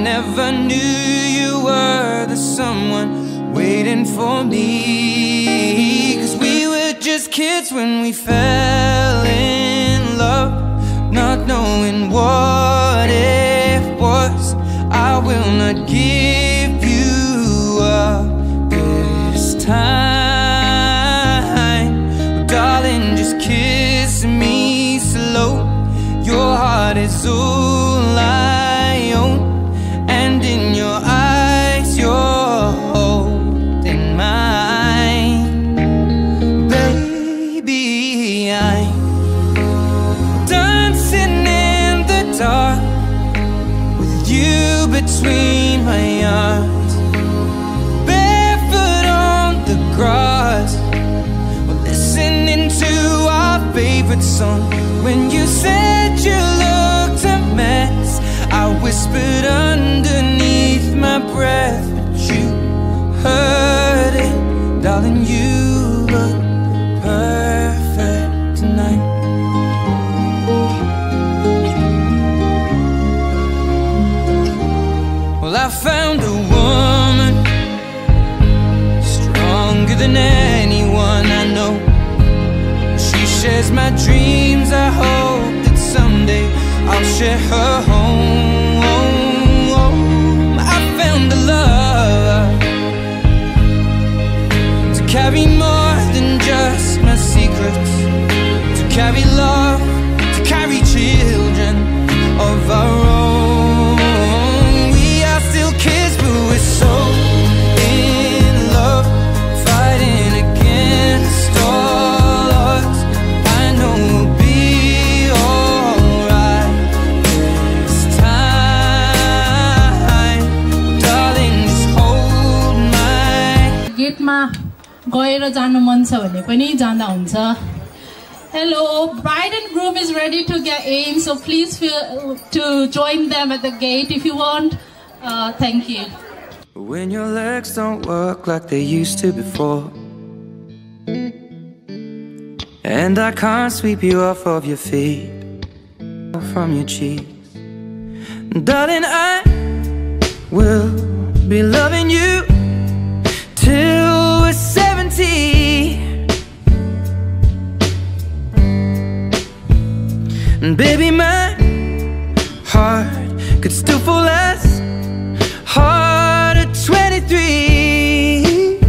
never knew you were the someone waiting for me. 'Cause we were just kids when we fell in love, not knowing what it was. I will not give you up this time. Oh, darling, just kiss me slow. Your heart is all I own, and in your eyes you're holding mine. Baby, I'm dancing in the dark with you between my arms, barefoot on the grass. We're listening to our favorite song. When you said you looked a mess, I whispered underneath my breath, but you heard it. Darling, you look perfect tonight. Well, I found a woman stronger than anyone I know. She shares my dreams. I hope that someday I'll share her home. I found a love to carry more than just my secrets, to carry love, to carry children of our own. We are still kids, but we're so in love, fighting against all odds. I know we'll be alright this time. Darling, just hold my. Gate ma गएर जानु मन छ भने पनि जाँदा हुन्छ. Hello, bride and groom is ready to get in, so please feel to join them at the gate if you want. Thank you. When your legs don't work like they used to before, and I can't sweep you off of your feet, from your cheeks, darling, I will be loving you till we're 70. And baby, my heart could still fall as hard at 23.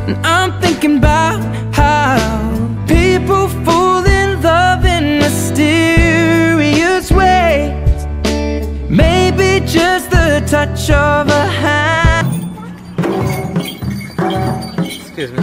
And I'm thinking about how people fall in love in mysterious ways. Maybe just the touch of a hand. Excuse me.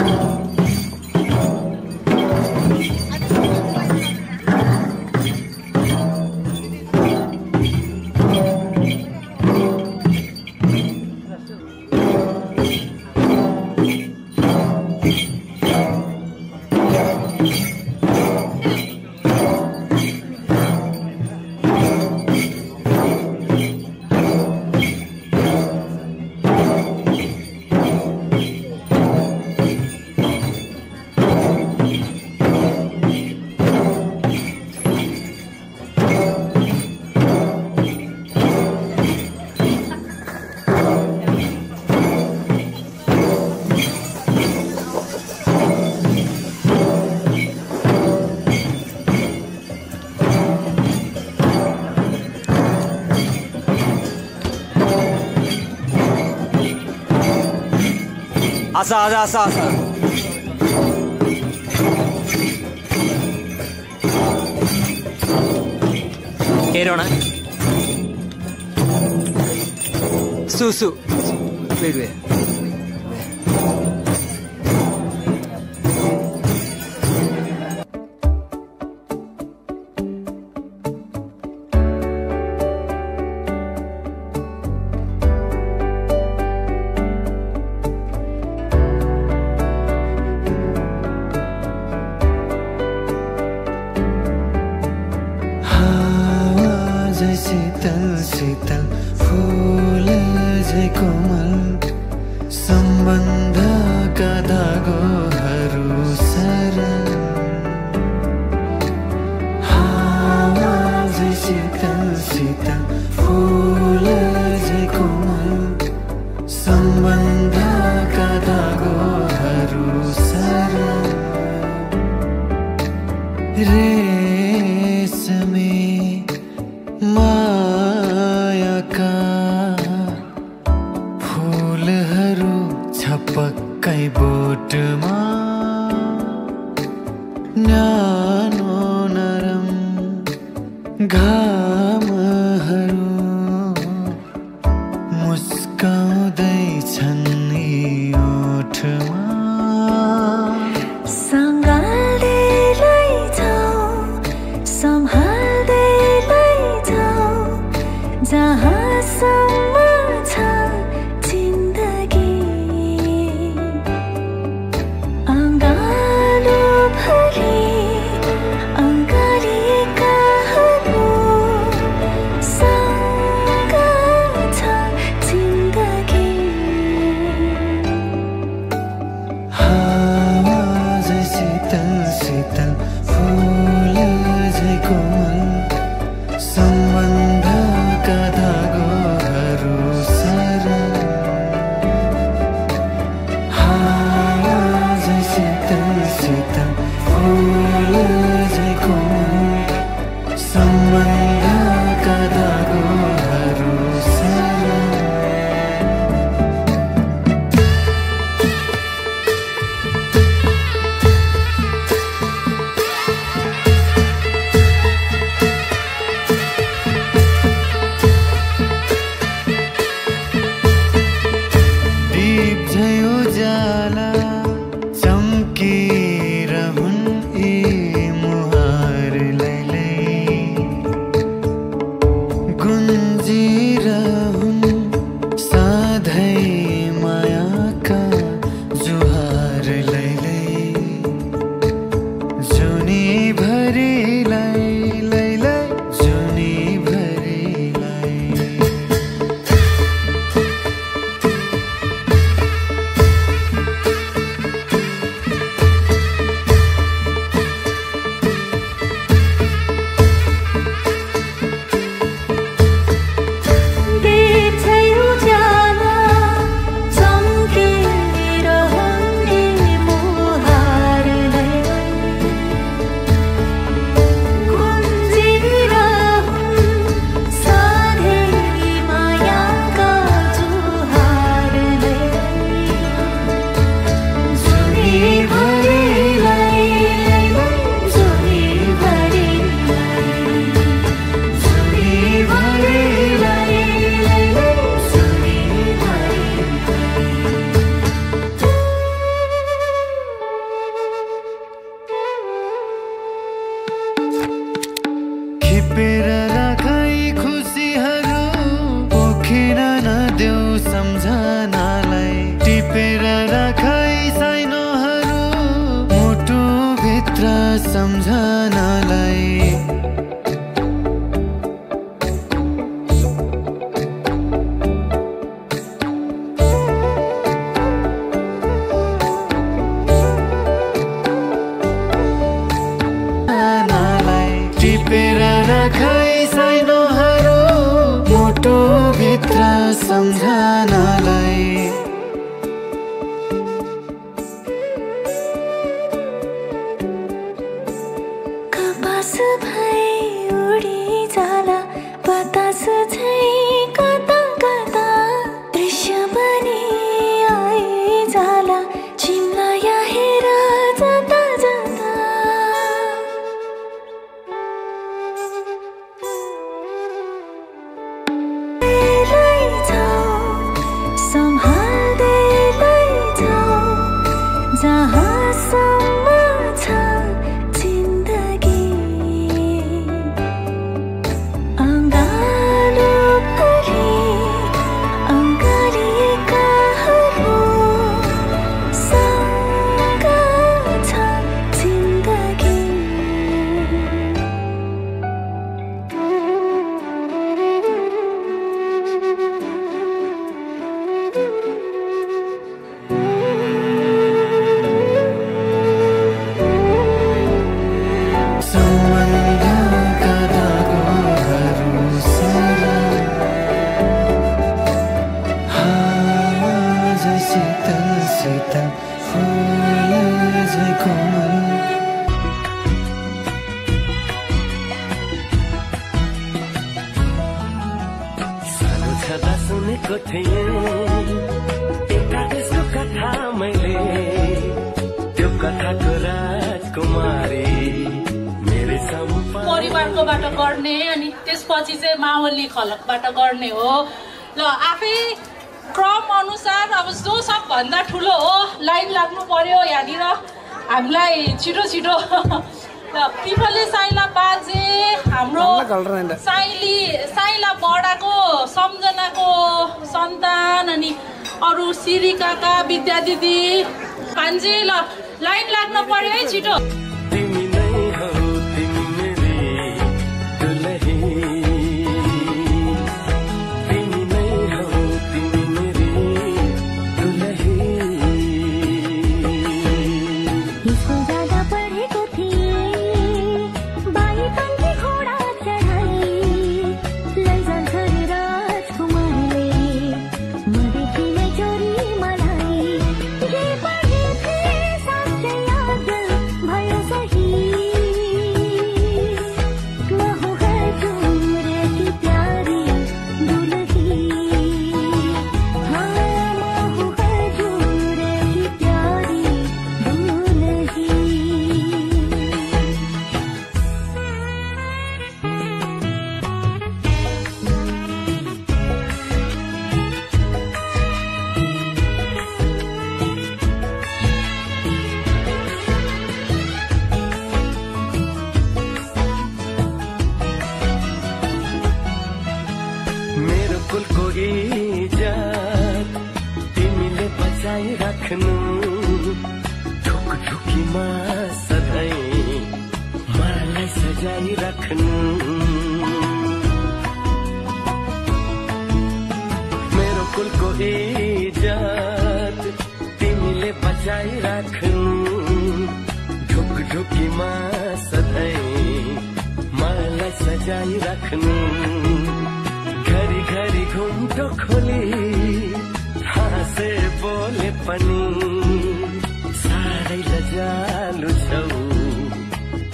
Asa. Kerona. Susu. Wait. शीतल फूल जै कोमल सम्बन्ध का धागोहरू सरल हावा जै शीतल फूल सम्झनालाई कपास भई उडी जाला बतास झै कता कता दृश्य बनी आई जाला चिम्लाया हेर जाता जाता सम्हाल्दै लैजाऊ जहाँसम्म छ जिन्दगी अङ्गालो भरि अङ्गालिएकाहरू सँग छ जिन्दगी सम्बन्धका धागोहरू आज शीतल शीतल फूल झै कोमल सानो छँदा सुनेको थिएँ एउटा देशको कथा मैले त्यो कथाको राजकुमारी मेरो सम्पा परिवारकोबाट गर्ने अनि त्यसपछि चाहिँ मावली खलकबाट गर्ने हो ल आफै क्रम अनुसार अब जो सबभन्दा ठुलो हो लाइन लाग्नु पर्यो यहाँनिर हामीलाई छिटो छिटो ल पिपले साइला बाजे हाम्रो साइला बडाको सम्झनाको सन्तान अनि अरू सिरी काका विद्या दिदी कान्छे ल लाइन लाग्न पर्यो है छिटो तिमी नै हौ तिमी मेरी दुलही तिमी नै हौ तिमी मेरी दुलही स्कुल जाँदा पढेको थिएँ बाई तन्की घोडा चढाई लैजान्छ रे राजकुमारले मदेखि नै चोरी मलाई जे पढे थिएँ साँच्चै याद भयो सही म हूँ हजुर की प्यारी दुलही हाँ म हूँ हजुर की प्यारी दुलही मेरो कुलको इज्जत तिमीले बचाइराख्नु ढुकढुकीमा सधैँ मलाई सजाइराख्नु मेरो कुलको इज्जत तिमीले बचाइराख्नु ढुकढुकीमा सधैँ मलाई सजाइराख्नु घरी घरी घुम्टो खोली हाँसे बोले पनि साह्रै लजालु छौ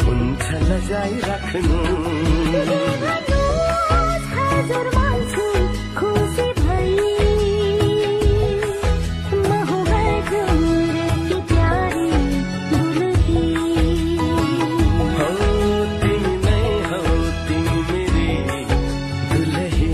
हुन्छ लजाइराख्नु हजुर मान्छु खुसी भई म हूँ हजुर की प्यारी दुलही हौ तिमी नै हौ तिमी मेरी दुलही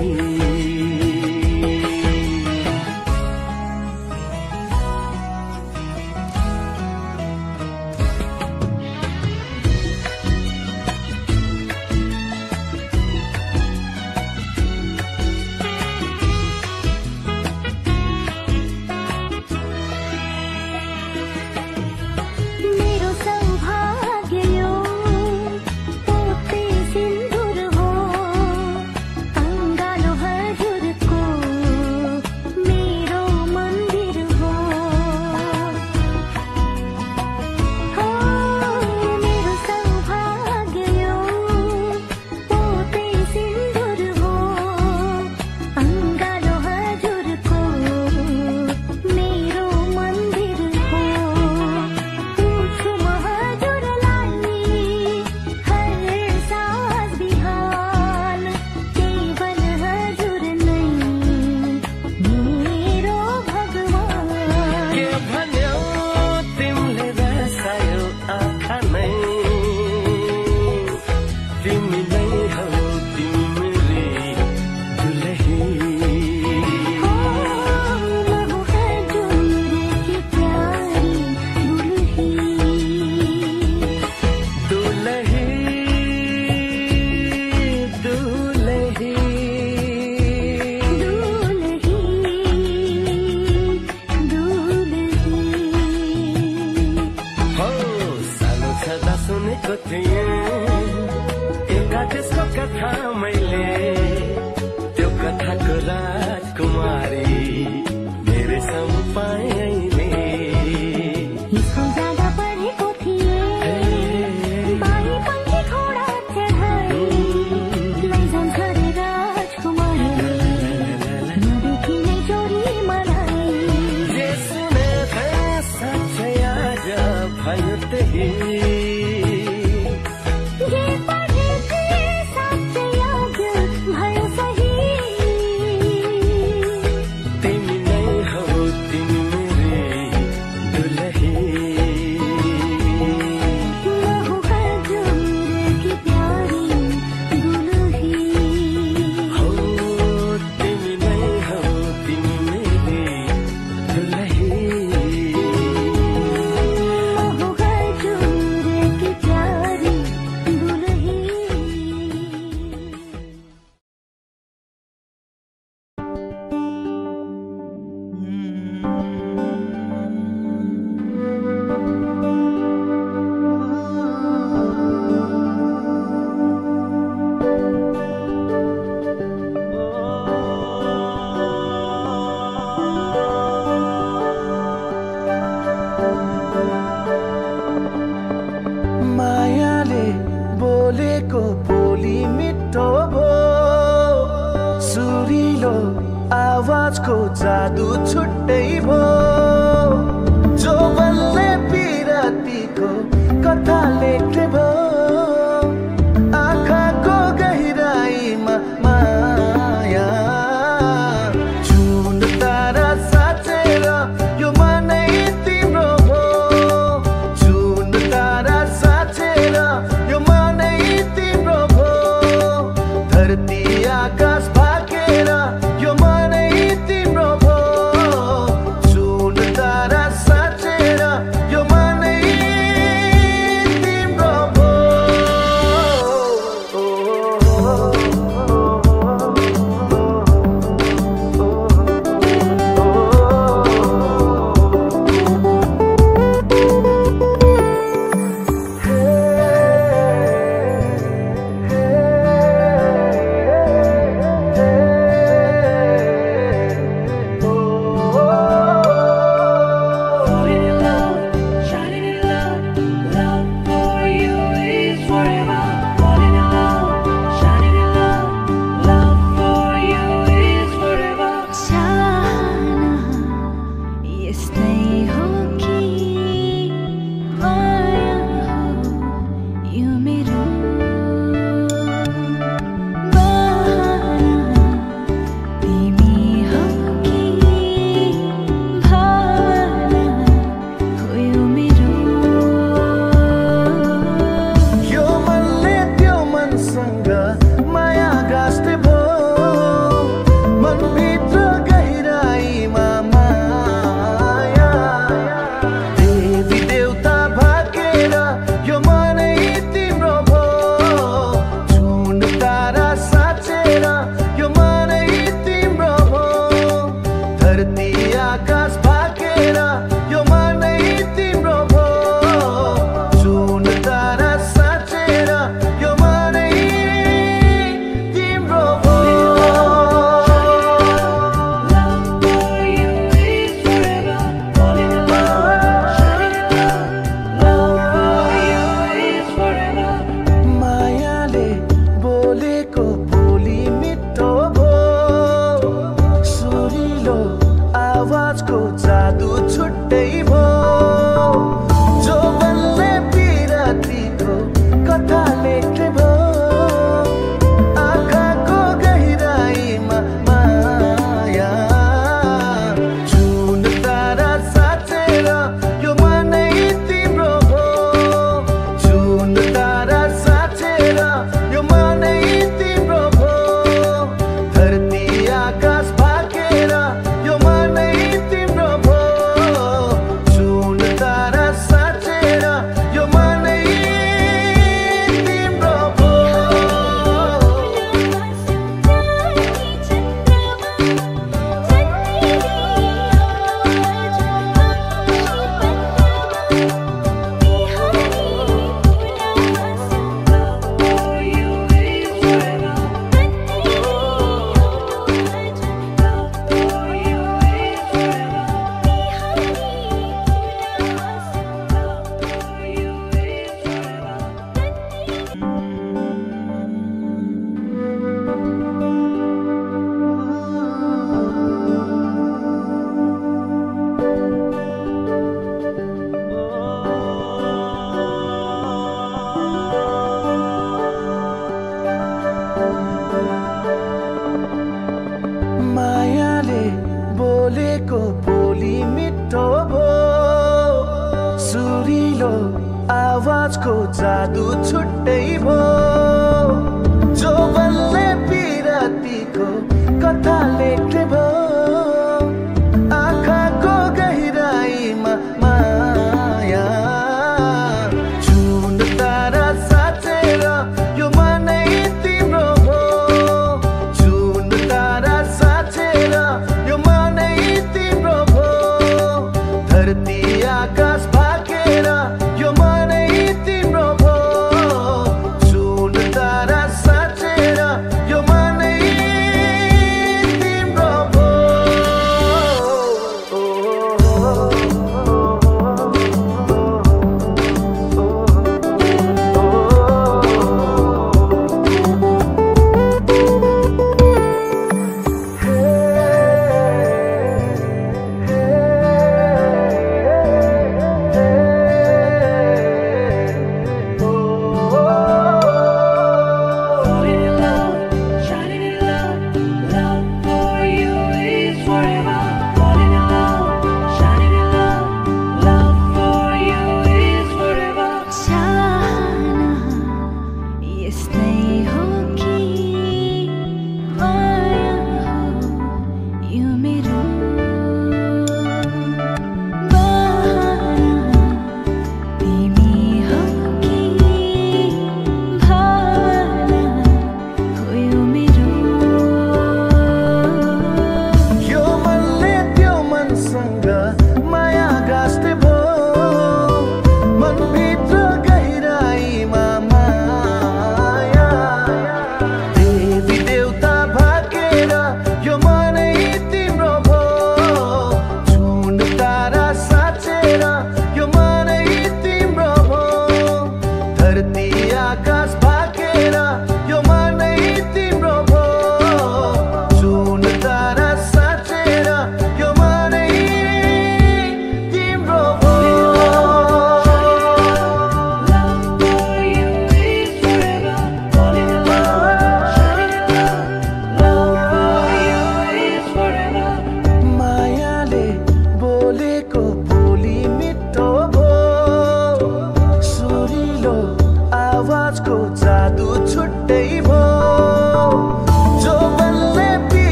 आवाजको जादु छुट्टै भो जो बल्ले पिरातीको कथा लेख्ने भो आँखाको गहिराईमा माया जुन तारा साँचेर यो मनै तिम्रो भो जुन तारा साँचेर यो मनै तिम्रो भो धरती आकाश भागेर यो मनै तिम्रो भो जुन तारा साँचेर यो मनै तिम्रो भो आवाजको जादु छुट्टै भो जो बल्ले पिरातीको कथा लेख्ने भो आँखाको गहिराईमा माया जुन तारा साँचेर यो मनै तिम्रो भो जुन तारा साँचेर यो मनै तिम्रो भो धरती आकाश भागेर यो मनै तिम्रो भो जुन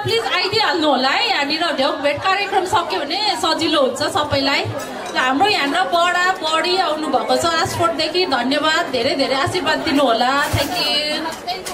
प्लिज आइदिइहाल्नु होला है। यहाँनिर भेट कार्यक्रम सक्यो भने सजिलो हुन्छ सबैलाई। हाम्रो यहाँनिर बडा बडी आउनु भएको छ राजकोटदेखि, धन्यवाद, धेरै धेरै आशीर्वाद दिनु होला। Thank you.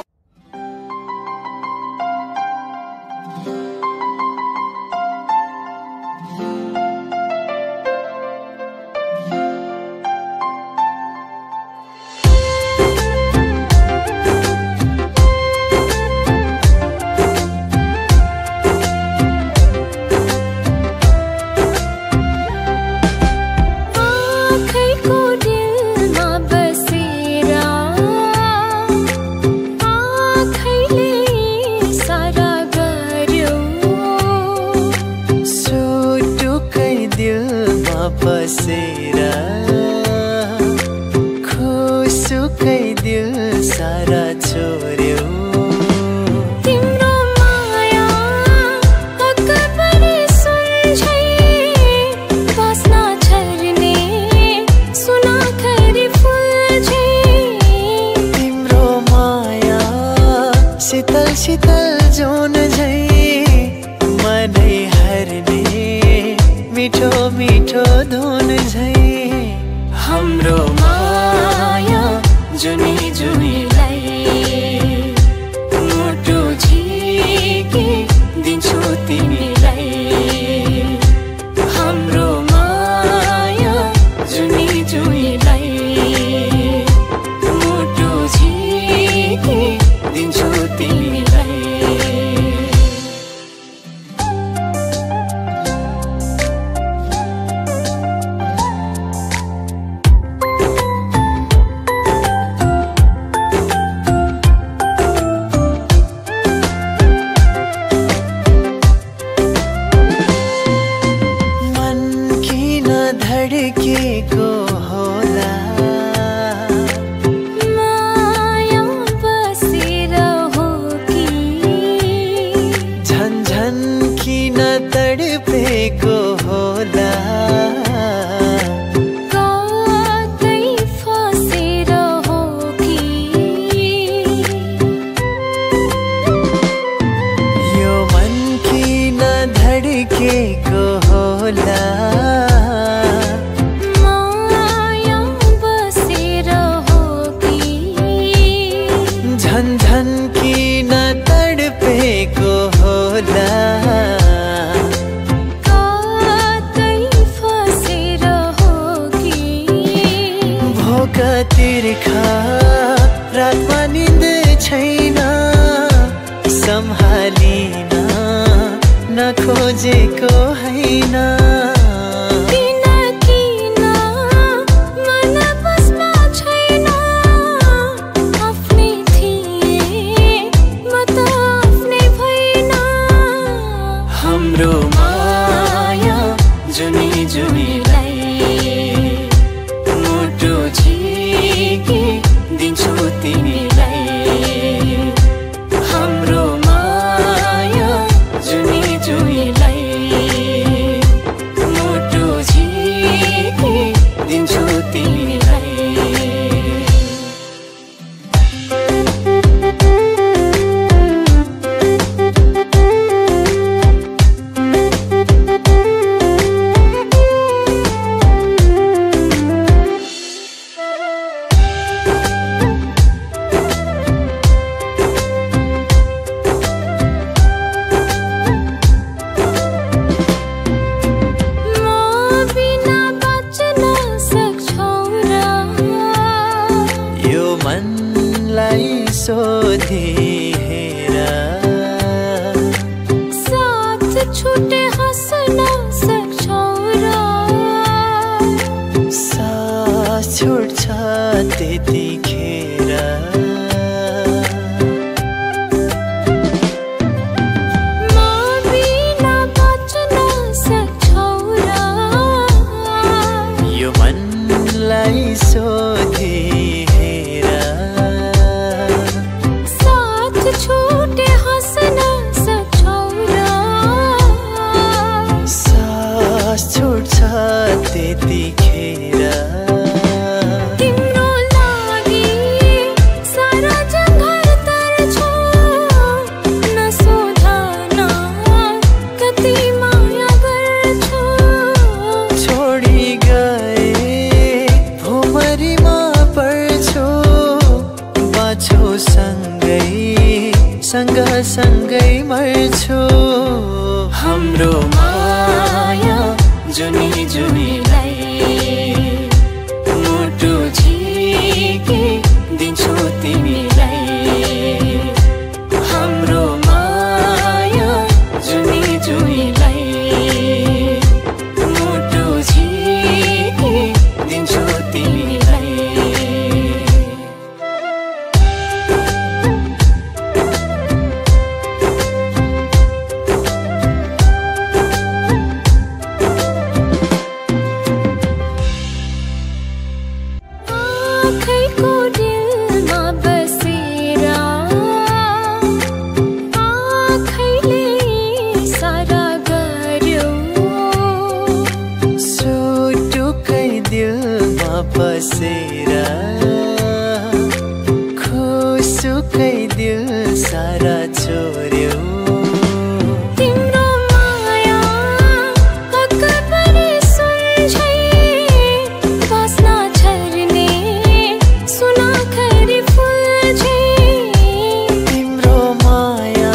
हाम्रो माया जुनी जुनीलाई सोधी हेरा साथ छुटे हँस्न सक्छौ र सास छुट्छ त्यतिखेर म बिना बाँच्न सक्छौ र यो मनलाई सोधी हेरा साथ छुटे हँस्न सक्छौ र सास छुट्छ त्यतिखेर तिम्रो लागि सारा जङ्गल तर्छु नसोध न कति माया गर्छु छोडी गए भुमरीमा पर्छु बाँचो सँगै सँगसँगै मर्छु हाम्रो माया जुनी जुनीलाई मुटु झिकी दिन्छु तिमीलाई हाम्रो माया जुनी जुनीलाई मुटु झिकी दिन्छु तिमीलाई आँखैको दिलमा बसेर आँखैले सारा गर्यो सुटुकै दिलमा बसेर खुसुकै दिल सारा चोर्यो तिम्रो माया पक्का परे सुन्छै बास्न छर्ने सुनाखरी फुल झै तिम्रो माया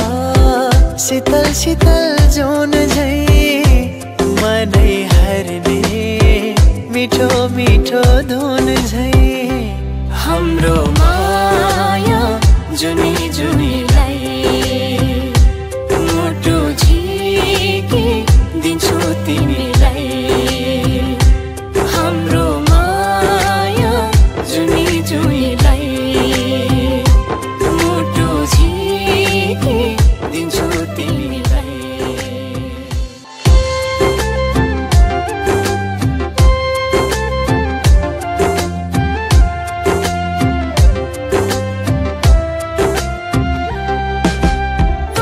शीतल शीतल जोन झै मनै हर्ने मिठो मिठो धुन झै हाम्रो माया जुनी जुनीलाई मुटु झिकी दिन्छु तिमीलाई हाम्रो माया जुनी जुनीलाई मुटु झिकी दिन्छु तिमीलाई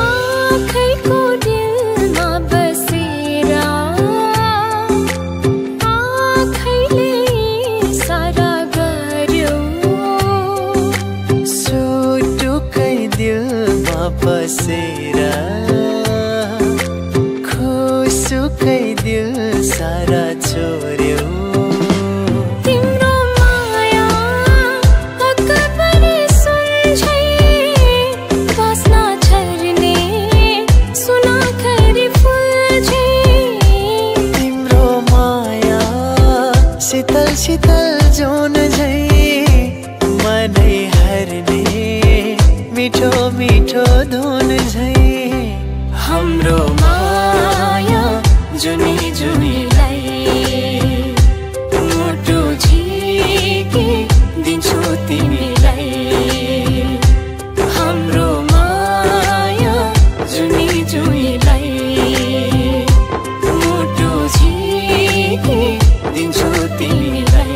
आँखैको दिलमा बसेर आँखैले सारा गर्यो सुटुकै दिलमा बसेर खुसुकै दिल सारा चोर्यो तिम्रो माया पक्का परे सुन्छै बास्न छर्ने सुनाखरी फुल झै तिम्रो माया शीतल शीतल जोन झै मनै हर्ने मिठो मिठो धुन झै हाम्रो माया जुनी जुनीलाई मुटु झिकी दिन्छु तिमीलाई हाम्रो माया जुनी जुनीलाई मुटु झिकी दिन्छु तिमीलाई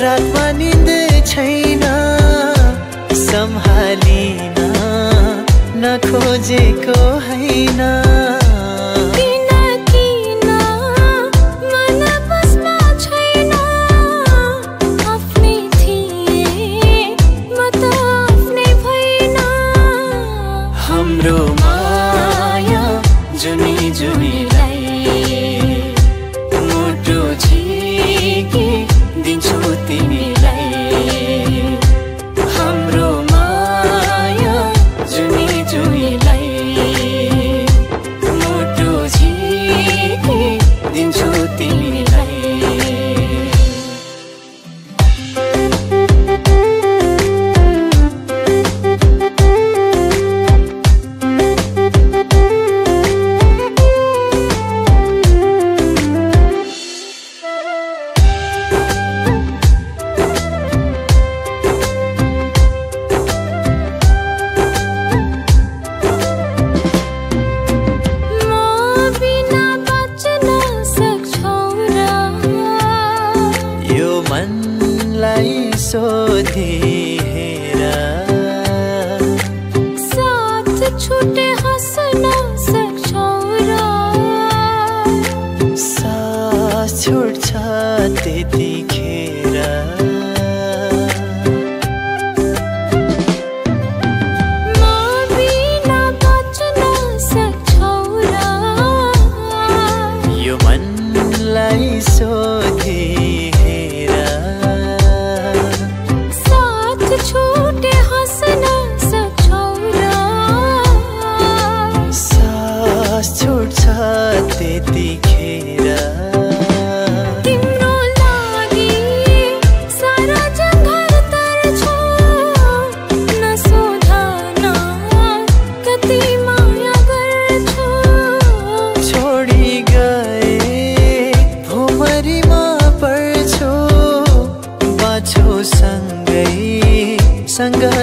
रातमा निन्द छैन सम्हालिन नखोजेको हैन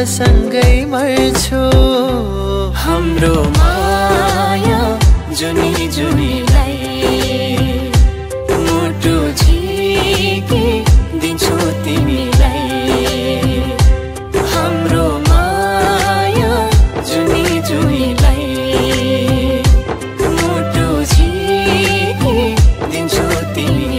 सँगै मर्छु हाम्रो माया जुनी जुनीलाई मुटु झिकी दिन्छु तिमीलाई हाम्रो माया जुनी जुनीलाई मुटु झिकी दिन्छु तिमीलाई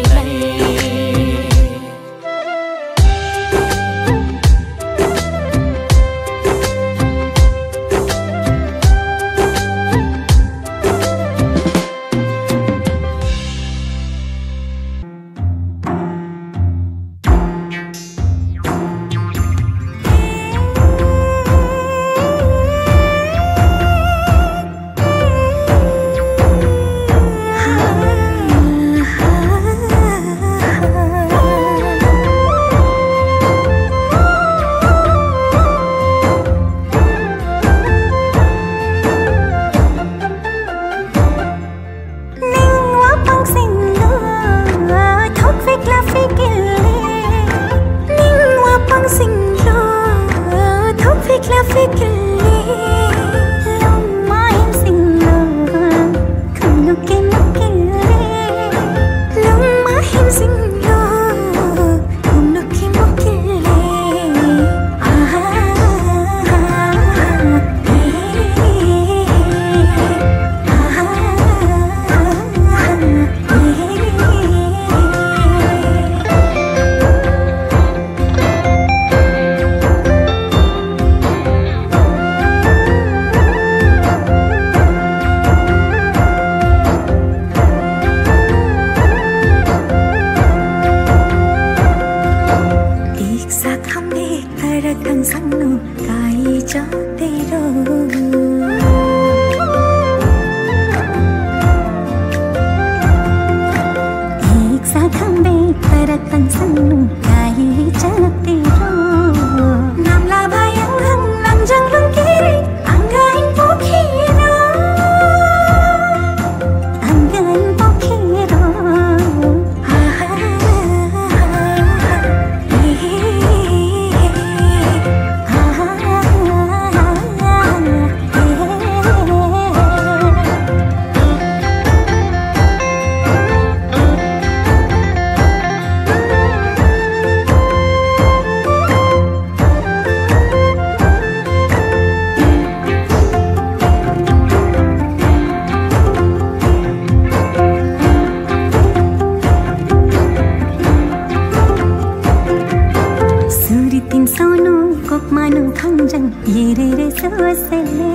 manu phangjang yerere sosele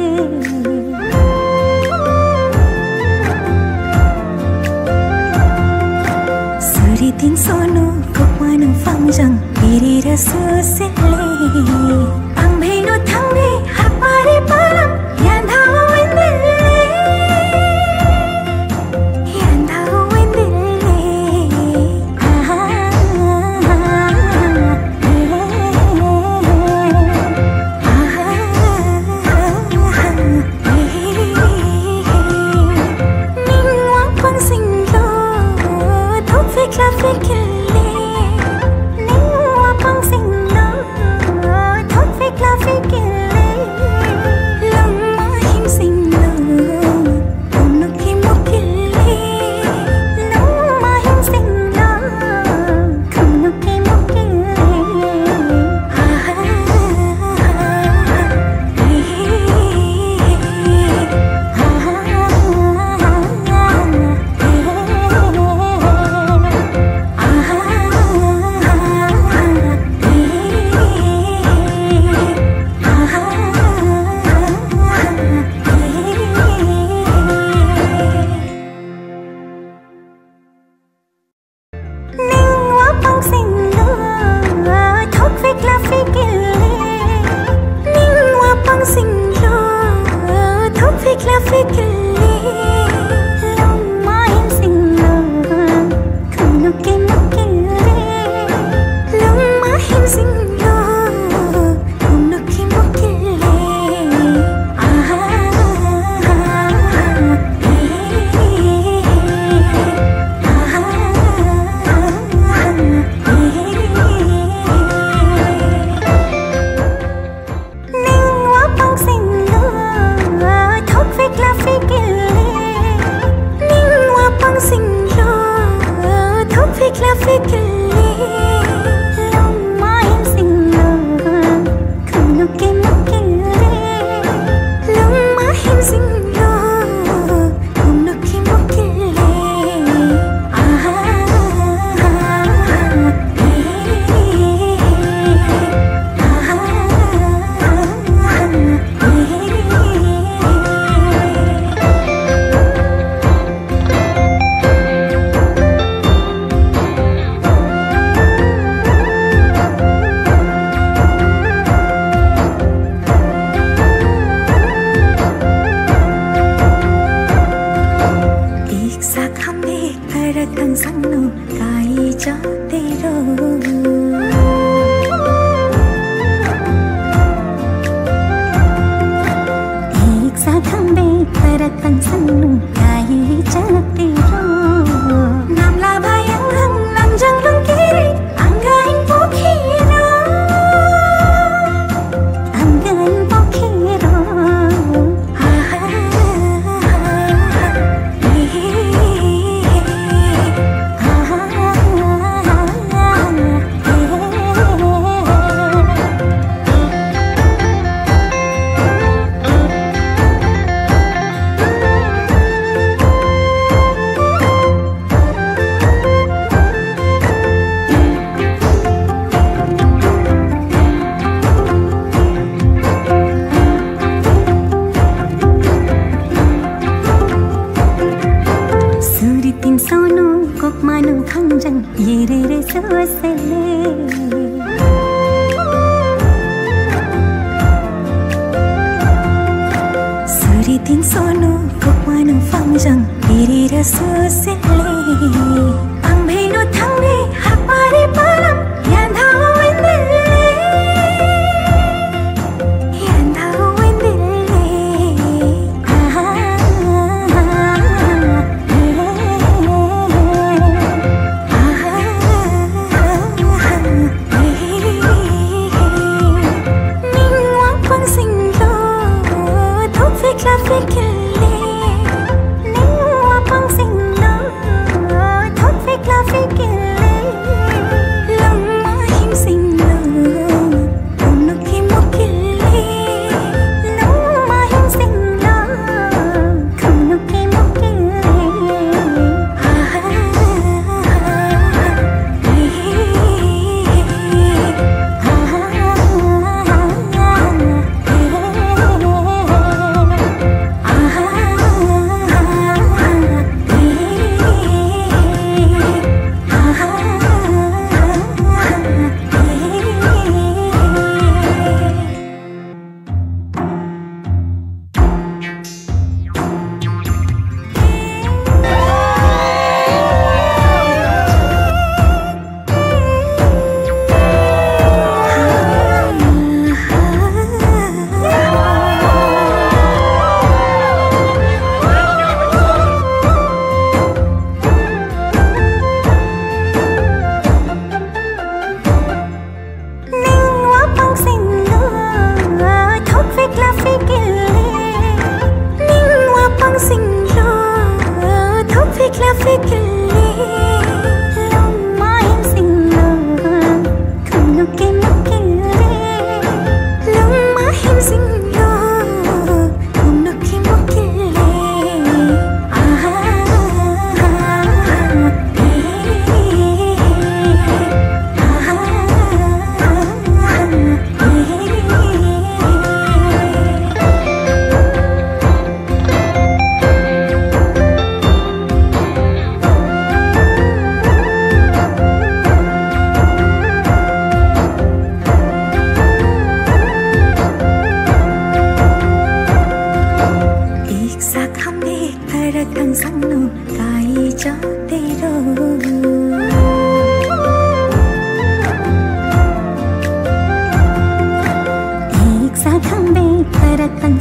suritin sonu kokmanu phangjang yerere sosele angbeno thangbe hapare param yandhaw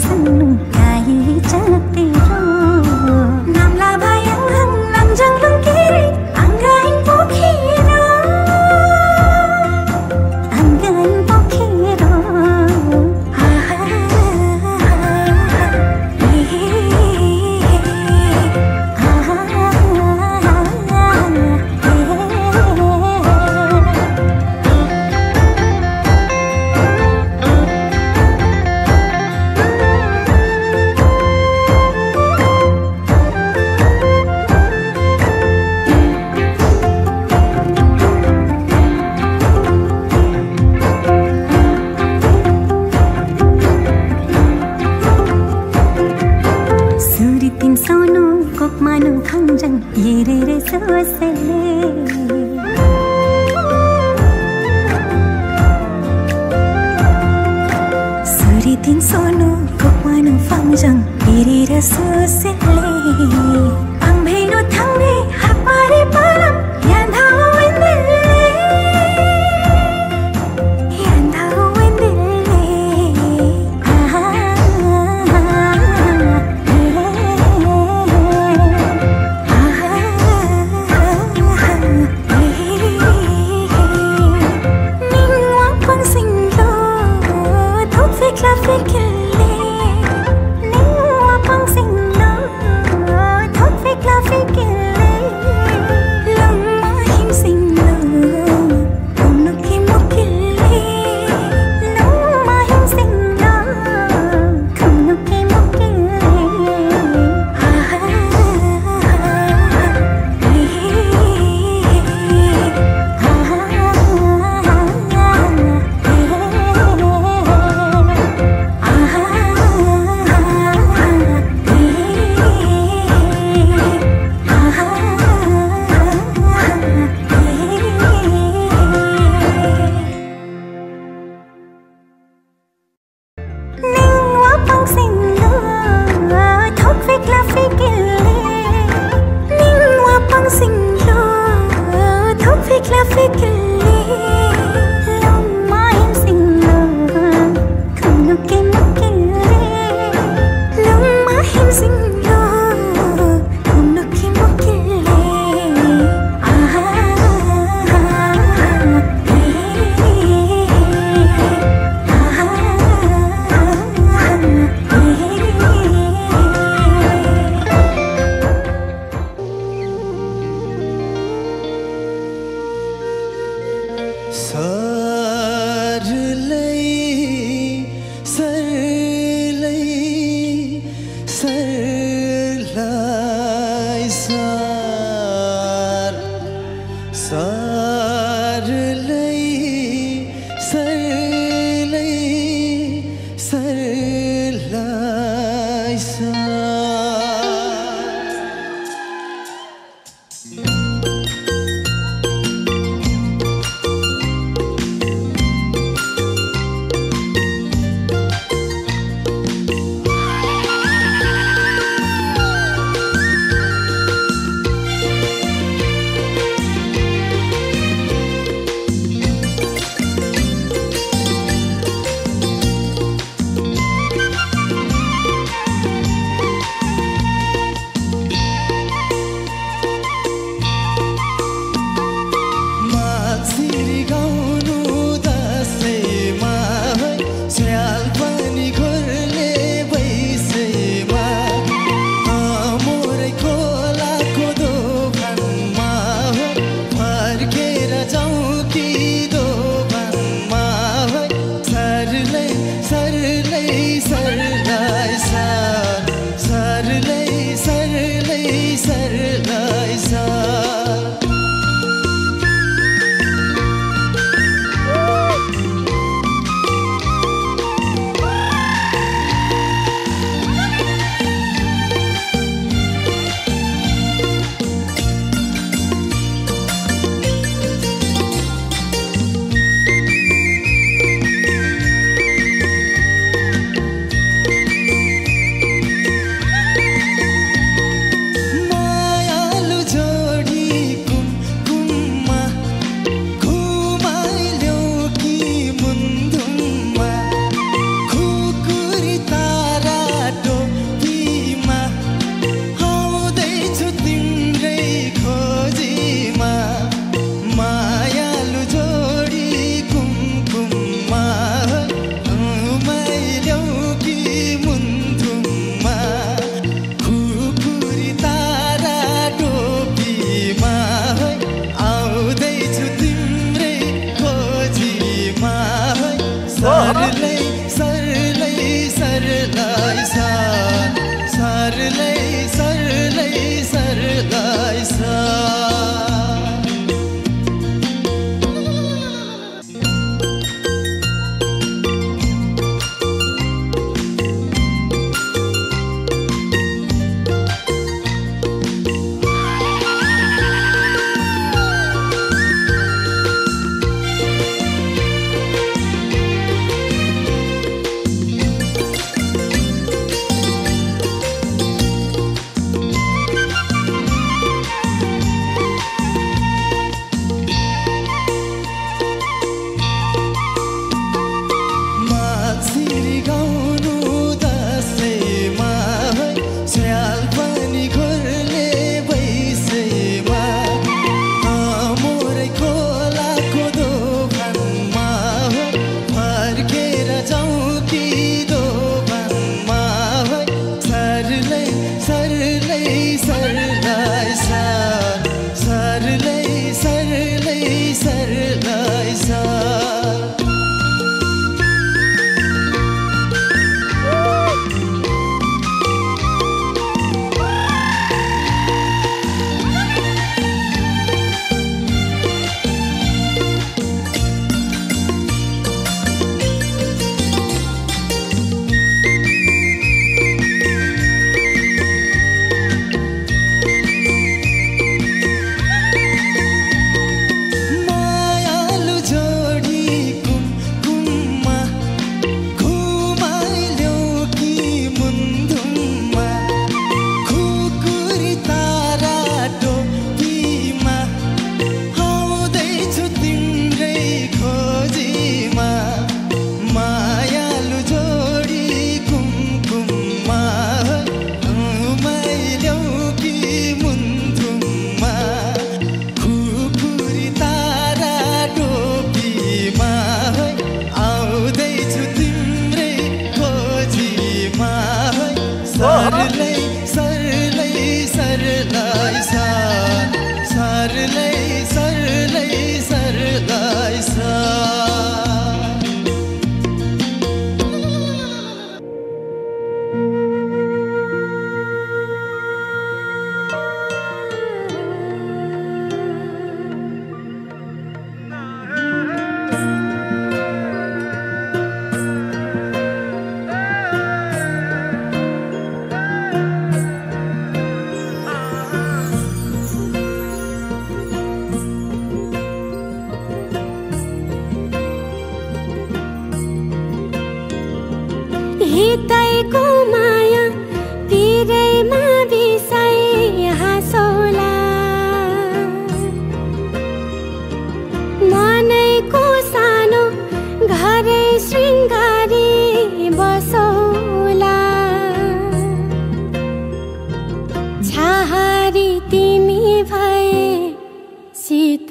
सुन्नु गाई तेरो नाम्ला भयङ लम्जङ लुङ्केरी आङ्गाइन पोखेर Suritin sono kokmanu fangjang irira susele Angbheno thangbe hapare param yandhao wendele Yandhao wendele Ningwa pang singlo thok fikla fikle Ningwa pang singlo thok fikla fikle Lama him singlo Omno ki mokile Lama him singlo Omno ki mokile Ningwa pang singlo thok fikla fikle Ningwa pang singlo thok fikla fikle Lama him singlo Khumno ke mokile Lama him singlo Khumno ke mokile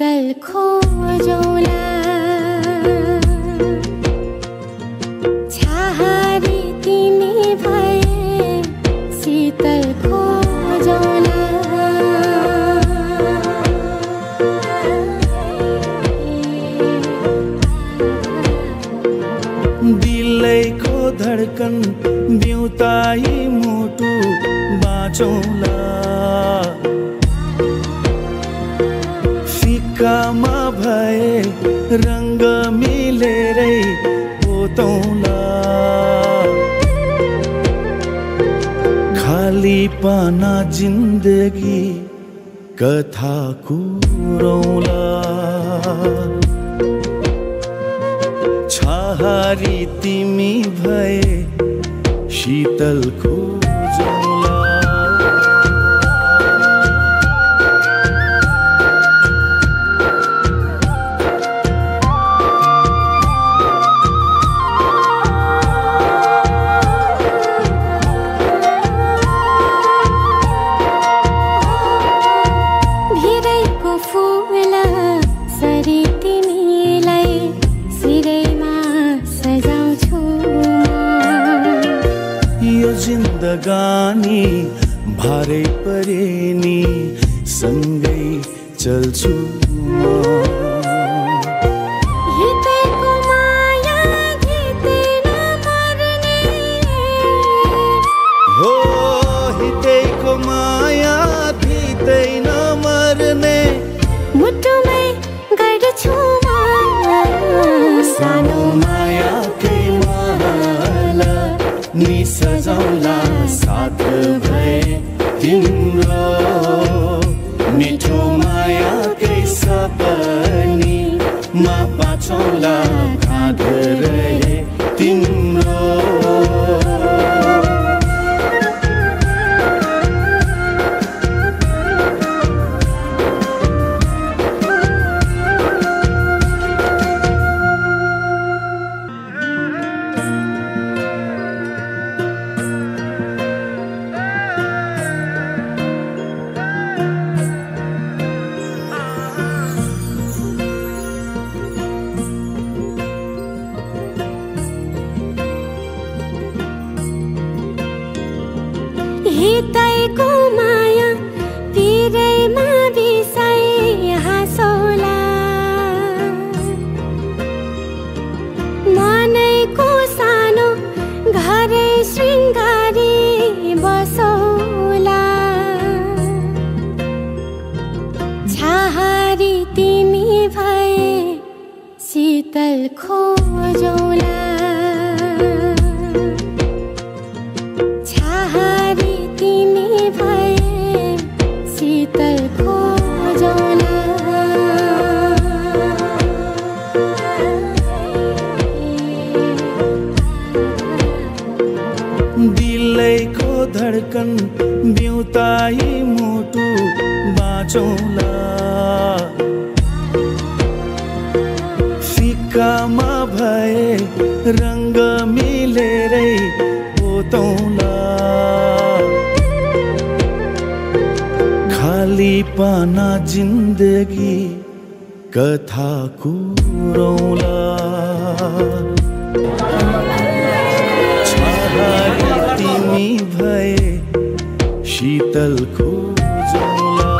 शीतल खोजौला छहारी तिमी भए शीतल खोजौला दिलैको धडकन बिउताई मुटु बाँचौला फिक्कामा भए रङ्ग मिलेरै पोतौला खाली पाना जिन्दगी कथा कुरौला छहारी तिमी भए शीतल खोजौला भिरैको फूल सरी तिमीलाई सिरैमा सजाउँछु यो जिन्दगानी भारै परे नि सँगै चल्छु म हितैको माया धितै नमर्ने हो हितैको माया धितै नमर्ने मुटुमै गर्छु म सानो मायाकै महल नि सजाउला साथ भए तिम्रो मिठो मायाकै सपनी मा बाँचौला खाँद रहे तिम्रो हितैको माया पिरैमा बिसाइ हाँसौला मनैको सानो घरै शृङ्गारी बसौला छहारी तिमी भए शीतल खोजौला छहारी तिमी भए शीतल खोजौला दिलैको धडकन बिउताई मुटु बाँचौला फिक्कामा भए रङ्ग मिलेरै पोतौला खाली पाना जिन्दगी कथा कुरौला छहारी तिमी भए शीतल खोजौला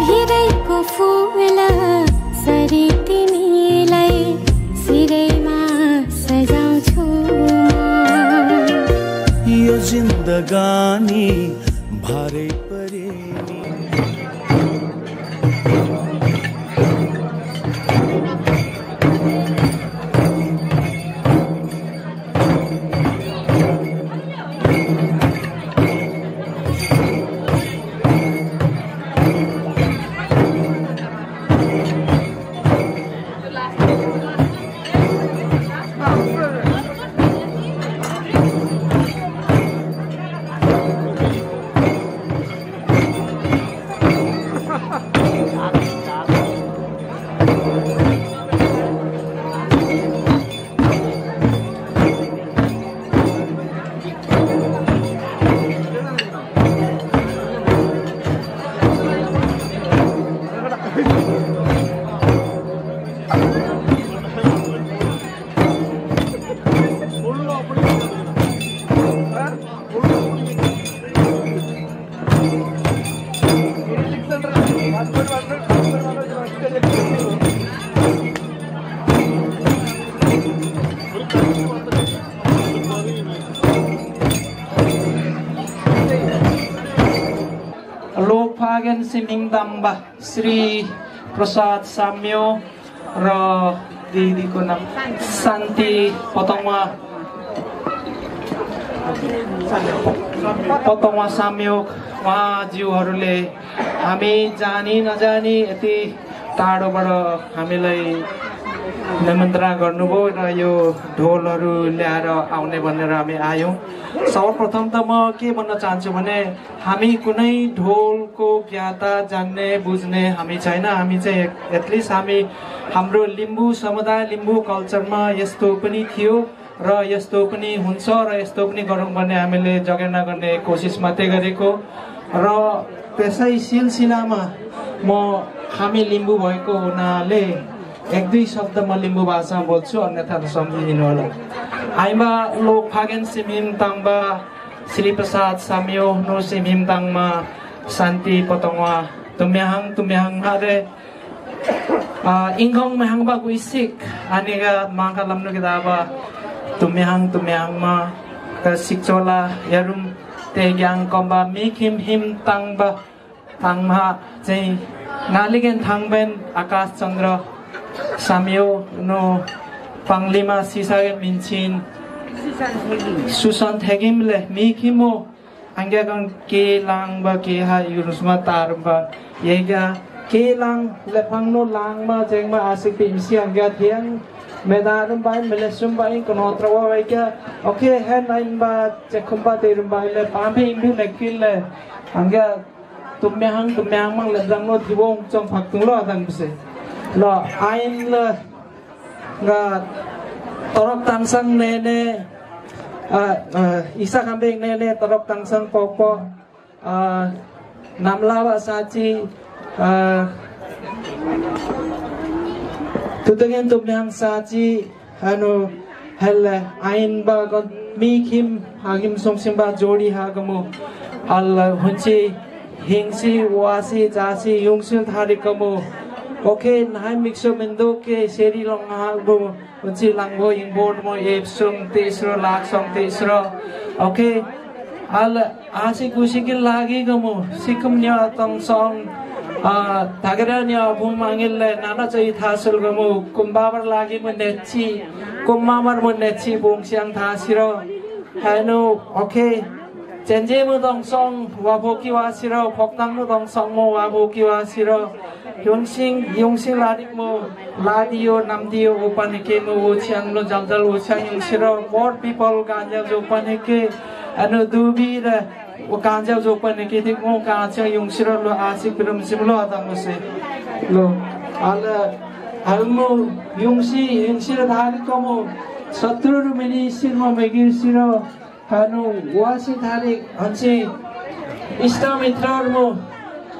भिरैको फूल सिमिङदाङबा श्री प्रसाद साम्यो र दिदीको नाम शान्ति पतङ्वा साम्यो उहाँज्यूहरूले हामी जानी नजानी यति टाढोबाट हामीलाई निमन्त्रणा गर्नुभयो र यो ढोलहरू ल्याएर आउने भनेर हामी आयौँ। सर्वप्रथम त म के भन्न चाहन्छु भने हामी कुनै ढोलको ज्ञाता जान्ने बुझ्ने हामी छैन। हामी चाहिँ एटलिस्ट हामी हाम्रो लिम्बू समुदाय लिम्बू कल्चरमा यस्तो पनि थियो र यस्तो पनि हुन्छ र यस्तो पनि गरौँ भन्ने हामीले जगेर्ना गर्ने कोसिस मात्रै गरेको र त्यसै सिलसिलामा हामी लिम्बू भएको हुनाले एक दुई शब्द म लिम्बू भाषामा बोल्छु, अन्यथा सम्झिदिनु होला। आइमा लो फागेन सिमिमताङबा श्री प्रसाद साम्यो नो सिमिमताङमा शान्ति पतङ्वा तुम्याहाङ हारे इंगong mahangba guisik aniga mangka lamnu kita ba tumyang ma ka sikchola yarum te gyang komba mikim him tangba tangma chai naligen thangben akas chandra samyo no panglima sisagen minchin susan thegimle mikimo angga kan ke langba ke ha yurusma tarba yega kelang lepang no lang ma jeng ma asik pi siang ga thiang medarum bai melesum bai kono trawa bai ka okay hen nain ba chekhum ba terum bai le pambe imbu lekil le anga tumyang mang le dang no thibong chong phak tung lo dang bse lo ain le ga torok tangsang ne isa kambing ne torok tangsang popo namlawa sachi tutengen tumyang sachi hanu helle ain ba gon mikim hagim somsim ba jodi hagamu alla hunchi hingsi wasi jasi yungsil tharikamu okay nai mixo mendo ke seri long hagu hunchi langbo ingboard mo epsum tesro lak song tesro okay alla asi kusikil lagi gamu sikum nya tong song Tagaranya bumangil nana cai thasul gamu kumbabar lagi meneci kumamar meneci bung siang thasiro hanu okay jenje mu dong song waboki wasiro poknang mu dong song mo waboki wasiro yungsing ladik mo ladio namdio upanike mo uchiang no jaljal uchiang yungsiro more people ganja upanike anu dubira Kanjau jopan ni kita ngom kanjau yung siro lo asik belum simlo atang mesti lo ala almu yung siro thari kamu satru meni siro megir siro hanu wasi thari hansi istamitra mo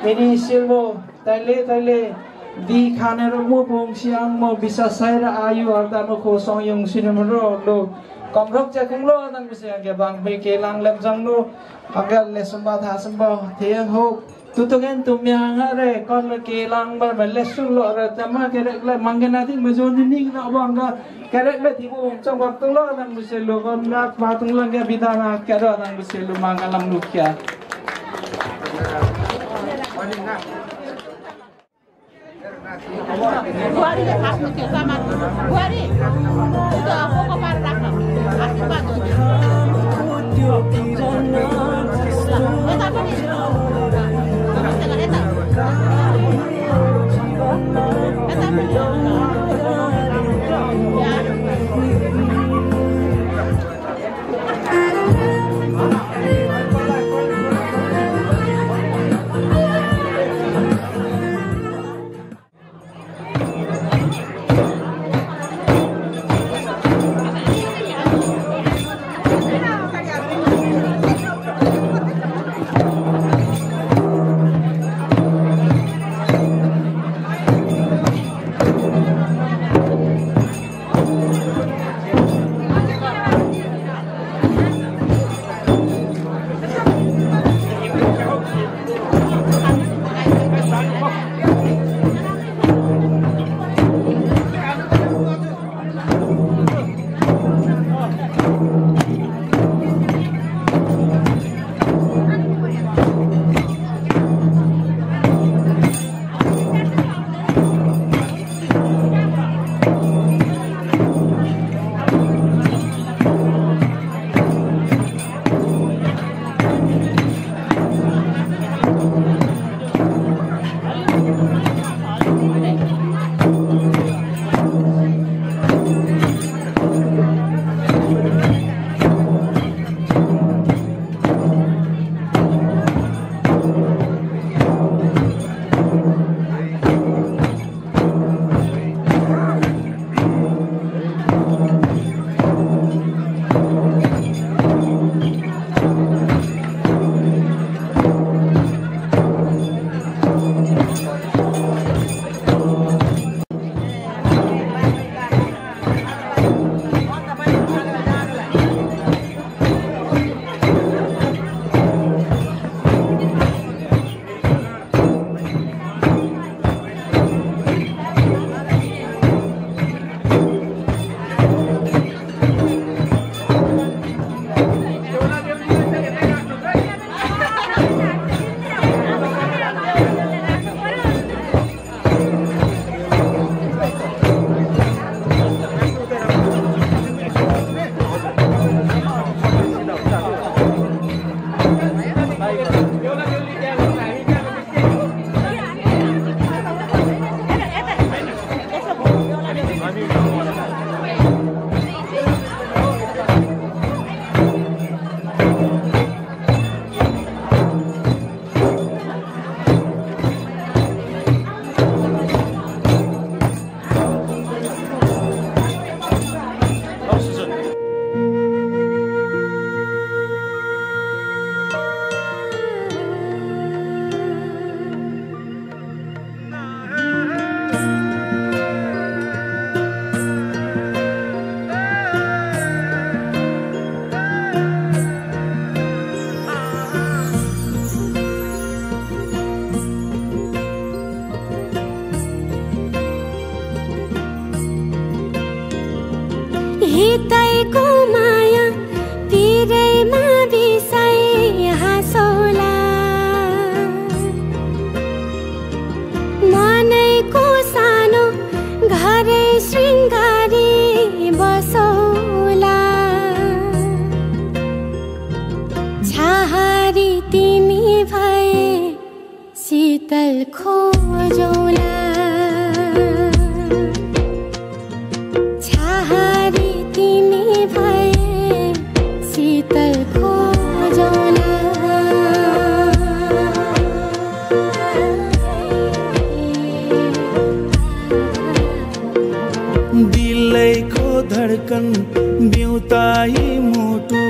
meni siro tale di khane mo bong siang mo bisa saira ayu arda mo kosong yung siro lo Komrok jakung lo nang bisa agak bang bekelang lem jang lo agak lesumba thasumba thiang ho tutugen tumyang are kon kelang bar lesum lo ra jama kerek le mangena thing mejon ni na banga kerek le thibu chong bak tung lo nang bisa lo kon na patung lang ga bidana kero nang bisa lo mangalam lukya Buari de khas nuke sama buari itu aku ko par rakna asli batu eta pani हितैको माया पिरैमा बिसाइ हाँसौला मनैको सानो घरै शृङ्गारी बसौला छाहारी तिमी भए शीतल खोजौला छाहारी तिमी भए शीतल खोजौला दिलैको धड्कन बिउताई मुटु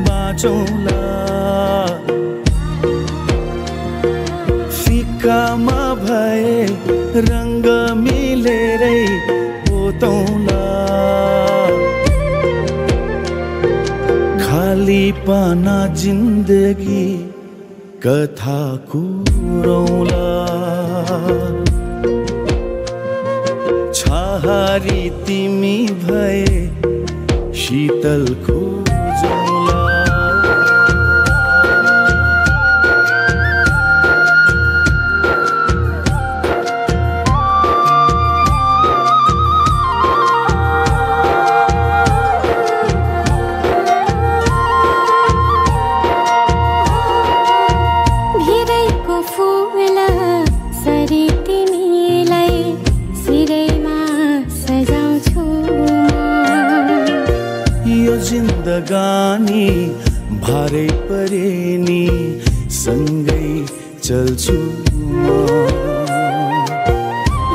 बाँचौला फिक्कामा भए रङ्ग मिलेरै पोतौला खाली पाना जिन्दगी कथा कुरौला छाहारी तिमी भए शीतल खोजौला भिरैको फुल सरी तिमीलाई सिरैमा सजाउँछु यो जिन्दगानी भारै परे नि सँगै चल्छु म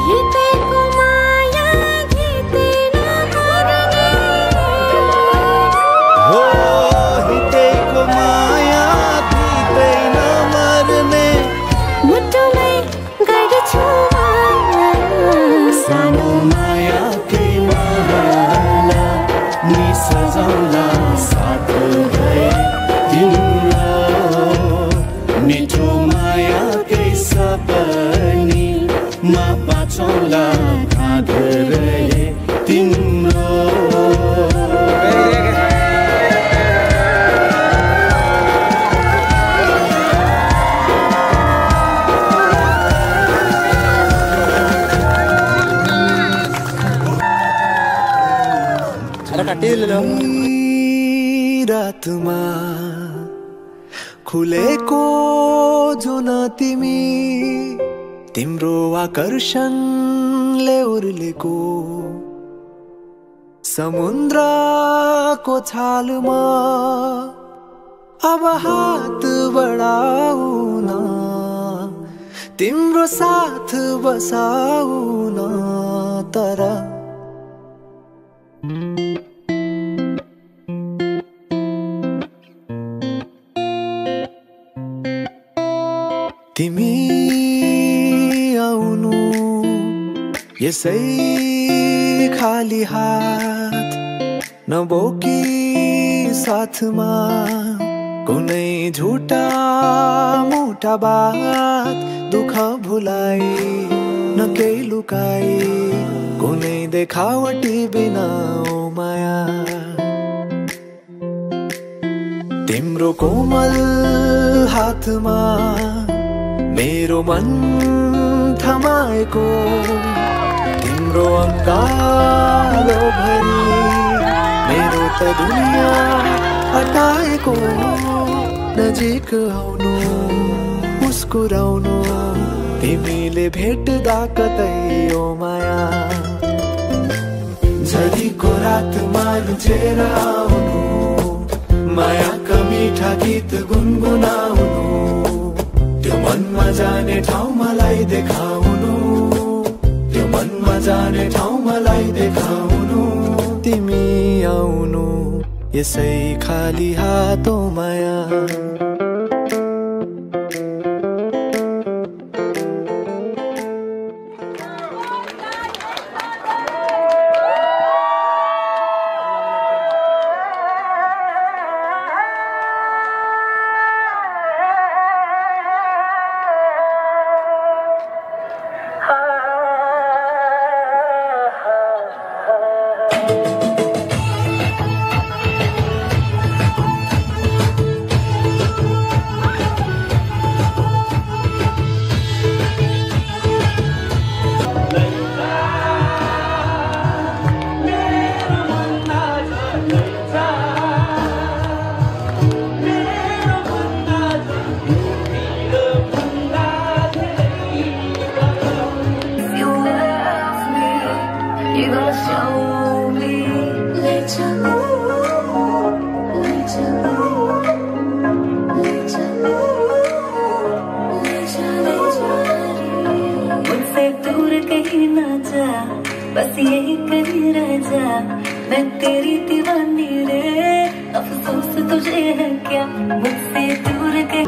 हितैको माया गीतै नमर्ने हो हितैको माया गीतै नमर्ने मुटुमै गर्छु सानो मायाकै माला नि सजाउला साथ भए तिम्रो मिठो मायाकै सपनी मा बाँचौला काँध रहे तिम्रो रातमा खुलेको जुन तिमी तिम्रो आकर्षणले उर्लेको समुद्रको छालमा अब हात बढाउन तिम्रो साथ बसाउन तर तिमी आउनु यसै खाली हात नबोकी साथमा कुनै झुटा मोटा बात दुःख भुलाई न केही लुकाई कुनै देखावटी बिना ओ माया तिम्रो कोमल हातमा मेरो मन थमाएको तिम्रो अङ्गालो भरि मेरो त दुनिया हटाएको नजिक आउनु मुस्कुराउनु तिमीले भेट्दा कतै ओ माया झरीको रातमा लुचेर आउनु मायाका मिठा गीत गुनगुनाउनु त्यो मनमा जाने ठाउँ मलाई देखाउनु त्यो मनमा जाने ठाउँ मलाई देखाउनु तिमी आउनु यसै खाली हातो माया बस यही कर रह जा, मैं तेरी दीवानी रे। अफसोस तुझे है क्या मुझसे दूर के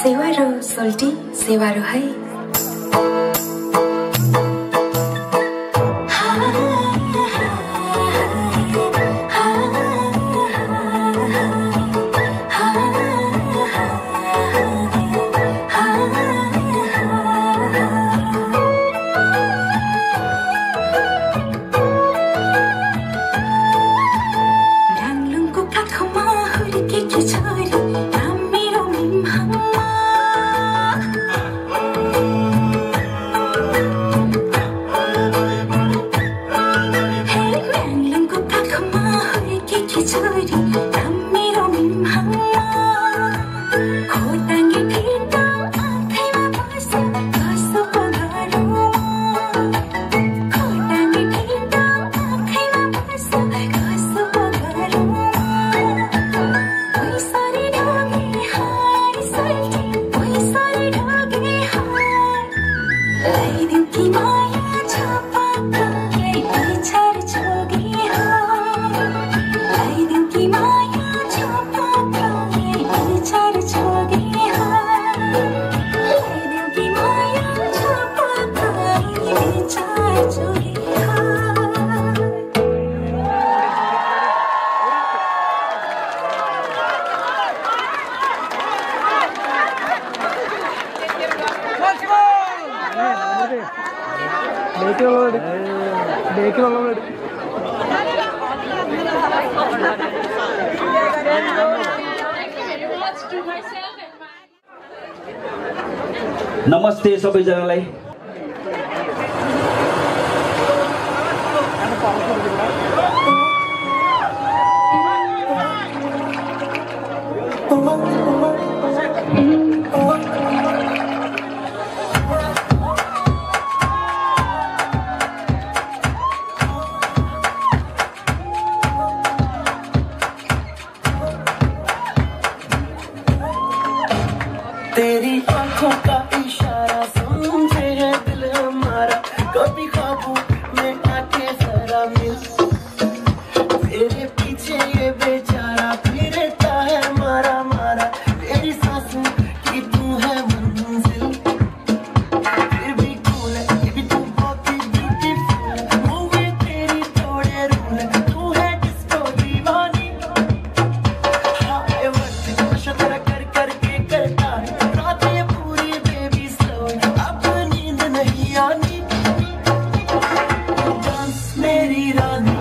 सेवारो सोल्टी सेवारो है नमस्ते सबैजनालाई तेरी आंखों का इशारा समझे है दिल हमारा कभी ख्वाबों में आके जरा मिल तेरे पीछे ये बेचारा फिरता है मारा मारा तेरी सांसों की तू है मंजिल फिर भी कूल है ये भी तू बहुत ही ब्यूटीफुल है मूवी तेरी थोड़े रूल है तू है डिस्को दीवानी हाय वक्त नशा तेरा कर करके करता है मेरी रानी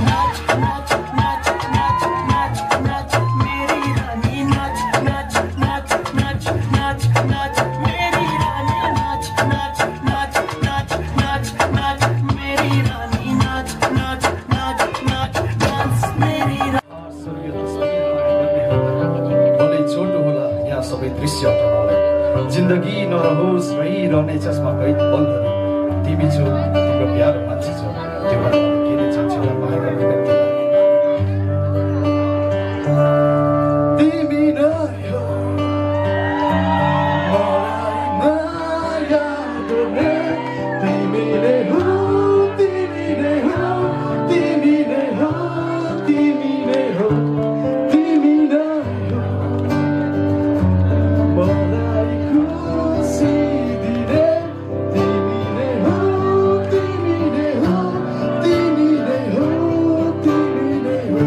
नाच नाच नाच नाच नाच नाच मेरी रानी नाच नाच नाच नाच नाच नाच मेरी रानी नाच नाच नाच नाच नाच नाच मेरी रानी नाच नाच नाच नाच नाच मेरी भलै छोटो होला यहाँ सबै दृश्य हटाउनलाई जिन्दगी नरहोस् रहिरहने चस्मा कैद पलहरू तिमी छौ तिम्रो प्यारो मान्छे छ त्यो के नै चाहन्छौँ माया गर्ने तिमी नै हो मलाई माया गर्ने तिमी नै हो तिमी नै हो तिमी नै हो तिमी नै हो तिमी नै हो मलाई खुसी दिने तिमी नै हो तिमी नै हो तिमी नै हो तिमी नै हो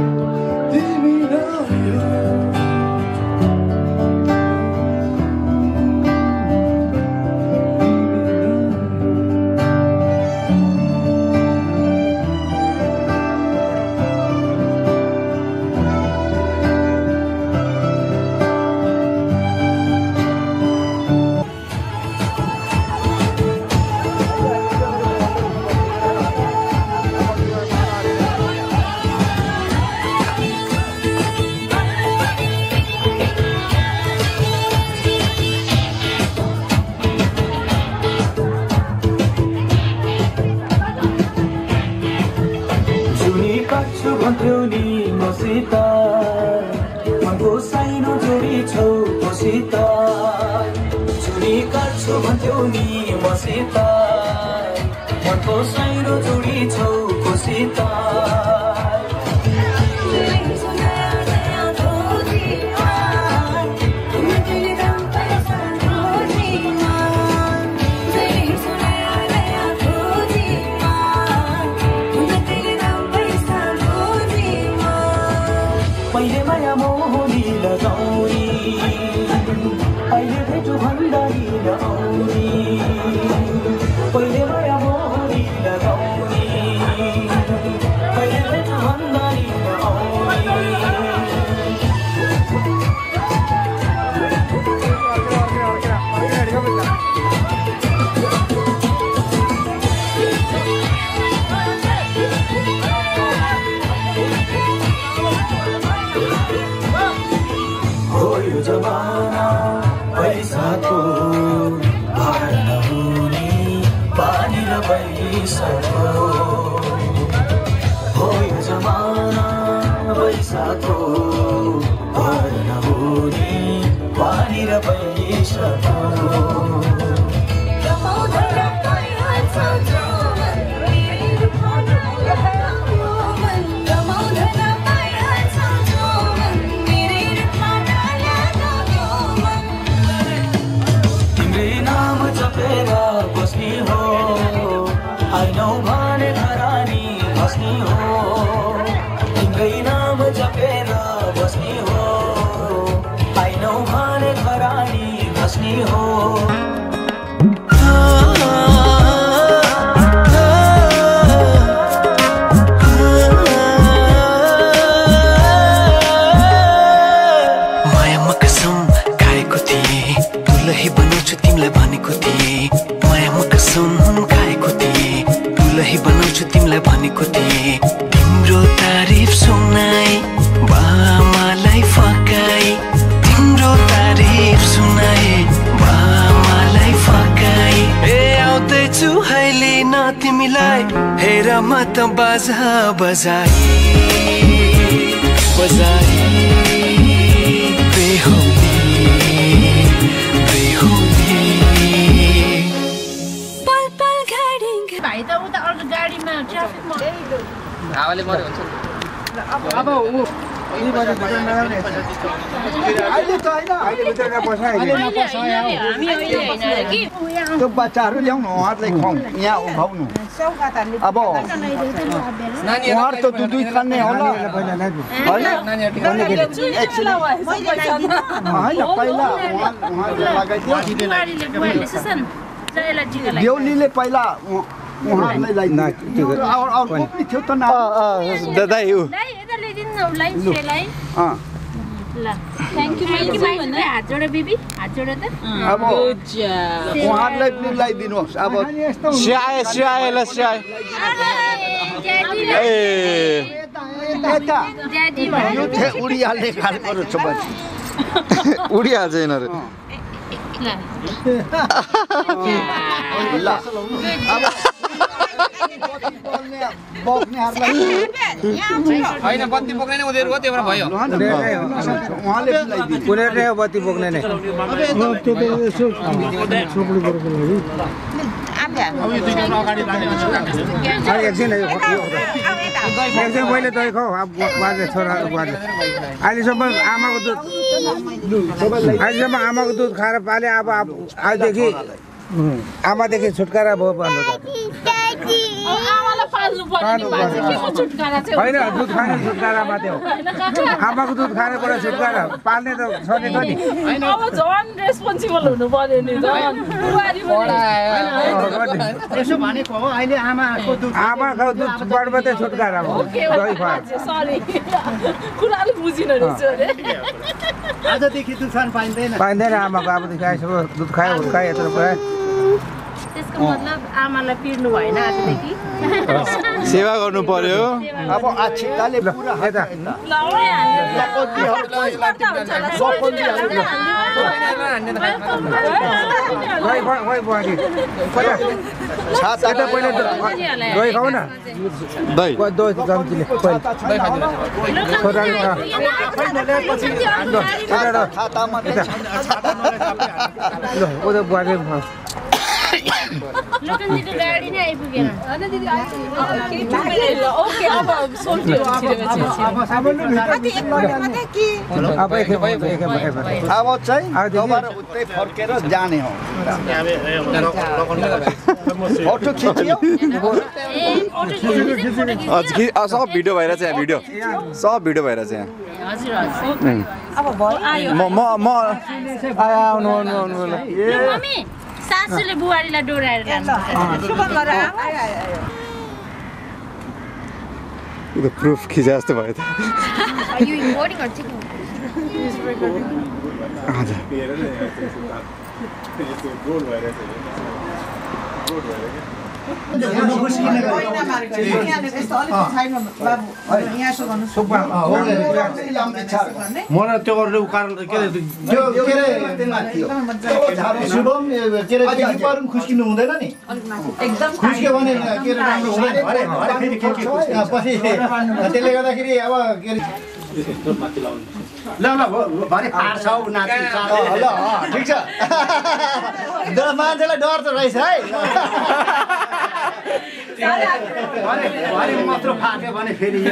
तिमी नै हो भन्थ्यौ नि मसित मनको साइनो जोडी छौ मसित चुरी काट्छु भन्थ्यौ नि मसित मनको साइनो जोडी छौ मसित पहिले माया मोहनी लगाउने अहिले भेटु भन्दाखेरि नआउने पहिले माया मोहनी लगाउने अहिले भेटु भन्दाखेरि नआउने जमाना पैसाको भार नहुने पानी र पैसाको हो यो जमाना पैसाको भार नहुने पानी र पैसाको बस्ने हो आइनौ भने घरानी बस्ने हो तिम्रै नाम जपेर बस्ने हो आइनौ भने घरानी बस्ने हो मायामा कसम खाएको थिएँ दुलही बनाउँछु तिमीलाई भनेको थिएँ मायामा कसम खाएको थिएँ दुलही बनाउँछु तिमीलाई भनेको थिएँ तिम्रो तारिफ सुनाई बामालाई फकाई तिम्रो तारिफ सुनाई बामालाई फकाई ए आउँदैछु अहिले न तिमीलाई हेर म त बाजा बजाई बजाई भाइ त उता अर्को गाडीमा ट्राफिकमा हावाले मर्यो हुन्छ अब उ यही बजे भित्र नआउने अहिले त हैन अहिले भित्र नपस्छ अहिले हामी अहिले हैन कि त्यो बच्चाहरु ल्याउनु उहाँहरुलाई खुवाउ यहाँ उठाउनु अब उहाँहरु त दुध खाने होला हैन पहिला उहाँहरुले लगाइदियो देउलीले पहिला उहाँहरुलाई लगाइदियो अर्को पनि थियो त न दादा यो लाई यता ल्याइदिनु न उलाई सेलाई ल थ्यांक यू भन्दै हात जोडे बेबी हात जोडे त अब उहाँहरुलाई पनि लगाइदिनुहोस् अब स्याए ल स्याए ए एता यो थे उडिहाल्ने खालको छ बच्ची उडिहाल्छ यिनीहरु ल अब हैन बत्ती बोक्ने नै उनीहरु हो त्यही भएर भयो उहाँले कुनै नै बत्ती बोक्ने नै एकछिन मैले दही खाऊ बाजे छोराहरू बाजे अहिलेसम्म आमाको दुध खाएर पाले अब आजदेखि आमादेखि छुटकारा भयो भन्नु होइन दुध खाने छुटकारा मात्रै हो आमाको दुध खानेबाट छुटकारा पाल्ने त सधैँ त नि यसो भनेको हो अहिले आमाको दुधबाट मात्रै छुटकारा भयो आजदेखि दुध खान पाइँदैन आमाको अबदेखि आइसक्यो दुध खायो हुर्कायो यत्रो पुरा त्यसको मतलब आमालाई पिर्नु भएन आजदेखि सेवा गर्नु पर्यो अब आछिताले पुरा यता छाता पहिले दही खाऊ न दही चम्चीले लोकनजीको गाडी नै आइपुगेन हैन दिदी ओके अब सोल्टी अब चाहिँ दोबारा उतै फर्केर जाने हो फोटो खिच्यो सब भिडियो भइरहेछ यहाँ भिडियो सब भिडियो भइरहेछ यहाँ हजुर हजुर अब आयो म आउनु मम्मी सासूले बुहारीलाई डोराएर लान्छ सुगन गरेर यो प्रुफ खिचे जस्तो भयो त यो रिकर्डिङ गर्छ कि हजुर मलाई त्यो गर्ने कारण के शुभम के अरे खुस्किनु हुँदैन नि एकदम खुस्क्यो भने के अरे राम्रो हुँदैन त्यसले गर्दाखेरि अब के अरे ल भरे फाट्छ नाति ल ठिक छ मान्छेलाई डर त रहेछ है भरे मात्र फाट्यो भने फेरि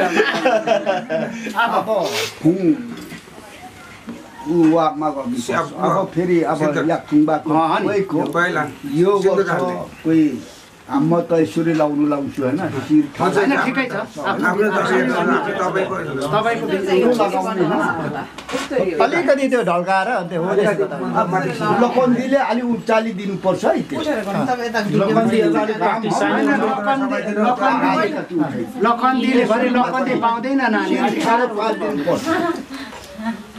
अब फेरि अब यो कोही म त यसरी लाउँछु होइन ठिकै छ अलिकति त्यो ढल्काएर लकन्दीले अलिक उचाली दिनुपर्छ है लकन्दीले भरे लकन्दी पाउँदैन नानी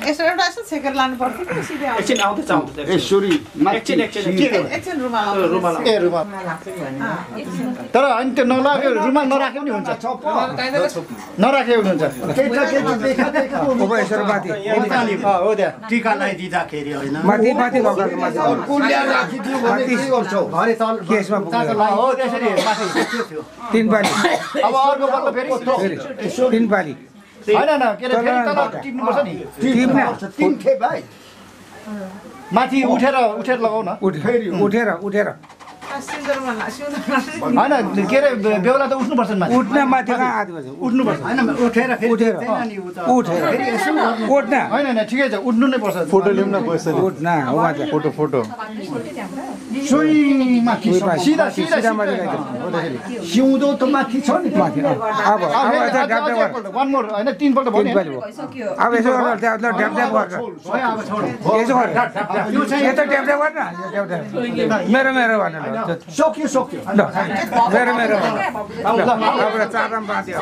यसो एउटा यस्तो छेकेर लानु पर्छ कि सिधै एकछिन आउँदैछ यसरी एकछिन रुमाल तर होइन त्यो नलाग्यो रुमाल नराख्यो पनि हुन्छ नराख्यो पनि हुन्छ हो त्यहाँ टिका लगाइदिँदाखेरि होइन हो त्यसरी अब अर्को पल्ट फेरि होइन न के अरे फेरि तल टिप्नुपर्छ नि तिन खेप भाइ माथि उठेर लगाउ न उठेर होइन के अरे बेहुला त उठ्नुपर्छ माथि उठ्न माथि उठ्नुपर्छ होइन उठेर होइन ठिकै छ उठ्नु नै पर्छ फोटो लिउँ न उठ्न फोटो सिधा सिउँदो त माथि छ नि वान मोर होइन तिनपल्ट भयो अब यसो मेरो सक्यो ल मेरो चारम बाँध्यो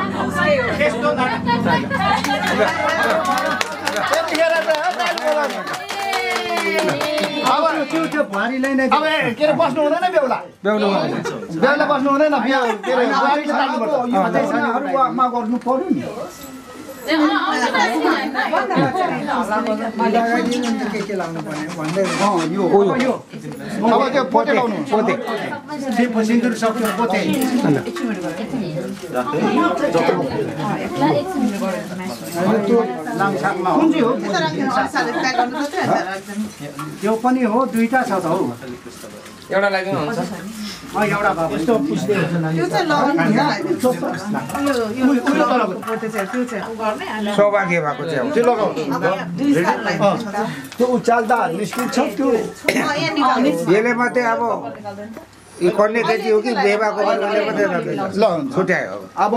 अब त्यो भारीलाई नै अब के अरे बस्नु हुँदैन बेहुला बस्नु हुँदैन के अरे गर्नु पर्यो नि अब त्यो पोते लाउनु सिन्दुर सक्यो पोते यो पनि हो दुईटा छ त हौ एउटा लाग्दैन हुन्छ एउटा भयो यस्तो पुस्दै हुन्छ नानी सौभाग्य भएको चाहिँ त्यो लगाउनु त्यो उचाल्दा निस्किन्छ त्यो यसले मात्रै अब यो कन्ने केटी हो कि बेबाको मात्रै ल छुट्यायो अब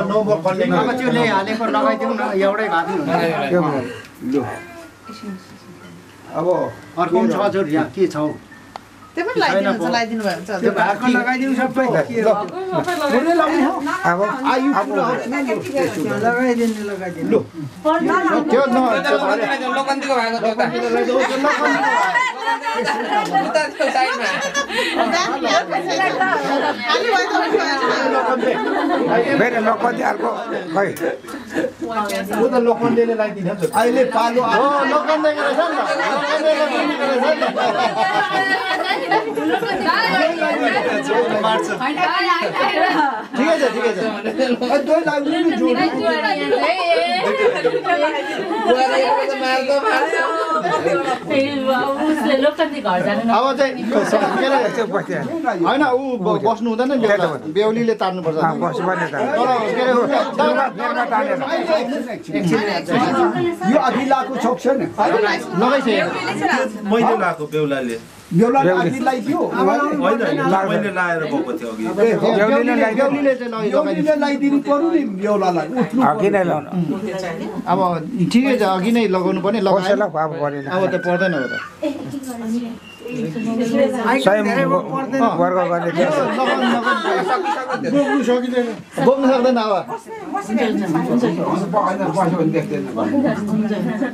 नम्बर कन्ने अब त्यो ले हालेको लगाइदिउँ न एउटै भाग अब अर्को छ जोर यहाँ के छ त्यो पनि लगाइदिनु भयो हुन्छ त्यो भाग लगाइदिउँ सबै अब लगाइदिनु त्यो लोकन्तीको भएको फेरि लकन्ती अर्को खै लोकन्तीले लगाइदिन्छ अहिले पालो लोकन्तीको रहेछ नि त ठिकै छ अब चाहिँ होइन ऊ बस्नु हुँदैन बेहुलीले तान्नुपर्छ यो अघि लाएको छोक छैन मैले लाएको बेहुलाले बेहुलाले अघि लगाइदियो मैले लाएर गएको थियो बेहुलीले लगाइदिनु पर्यो नि बेहुलालाई अघि नै लाउनु अब ठिकै छ अघि नै लगाउनु पर्ने लगाएर अब त पर्दैन हो त वर्ग गर्ने बोक्नु सक्दैन अब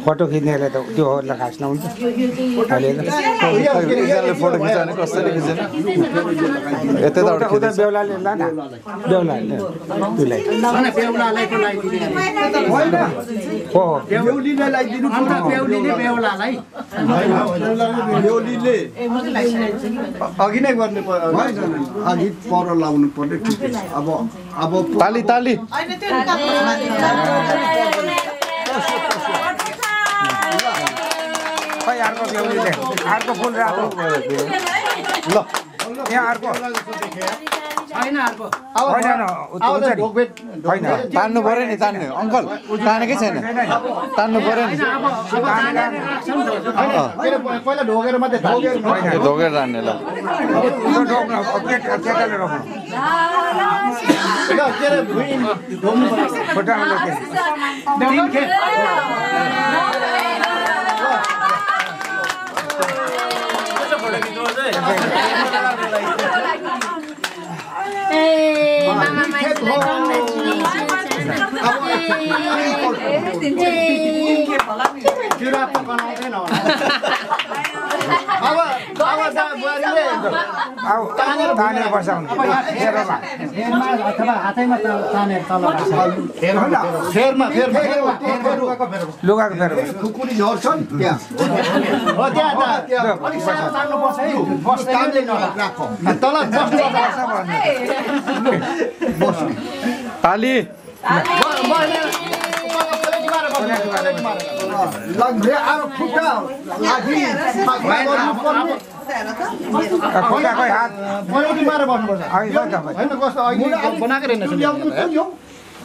फोटो खिच्नेले त त्यो खास नहुन्छ फोटो खिचाउने कसैले खिचेन यतै त बेहुलाले ला न बेहुलाले बेहुलीले लगाइदिनु बेहुलीले बेहुलालाई बेहुलीले अघि नै गर्नु पर्यो अघि पर लाउनु पर्ने ठिकै छ अब ताली ताली खै अर्को बेहुलीले अर्को फुल राख्नु ल यहाँ अर्को छैन अर्को होइन तान्नु पर्यो नि तान्नु अङ्कल तानेकै छैन तान्नु पर्यो नि पहिला ढोगेर मात्रै ढोगेर तान्ने ल तानेर बसाउनु हातैमा तानेर तल लुगाको फेर खुकुरी झर्छ नि त्यहाँ ताली खुट्टा खै हात मारेर बस्नुपर्छ होइन कस्तो अघि बनाएको रहेन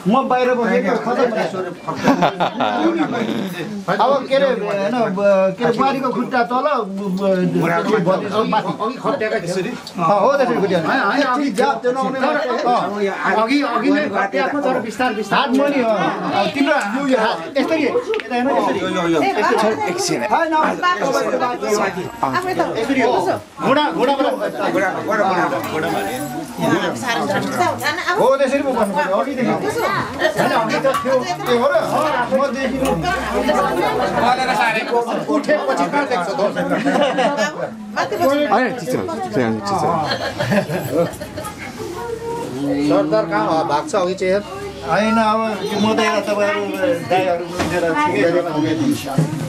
म बाहिर बसेको अब के अरे होइन के अरे बारीको खुट्टा तल हो त्यसरी अघि नै बिस्तार बिस्तार हात मनी तिम्रो यस्तै हो त्यसरी पो भन्नुपर्छ अघिदेखि होइन अघि त थियो ए हो र म देखिनु उठेपछि कहाँ देख्छ सरदार कहाँ भएको छ अघि चाहिँ होइन अब म त यहाँ तपाईँहरू दाइहरू मिलेर ठिकै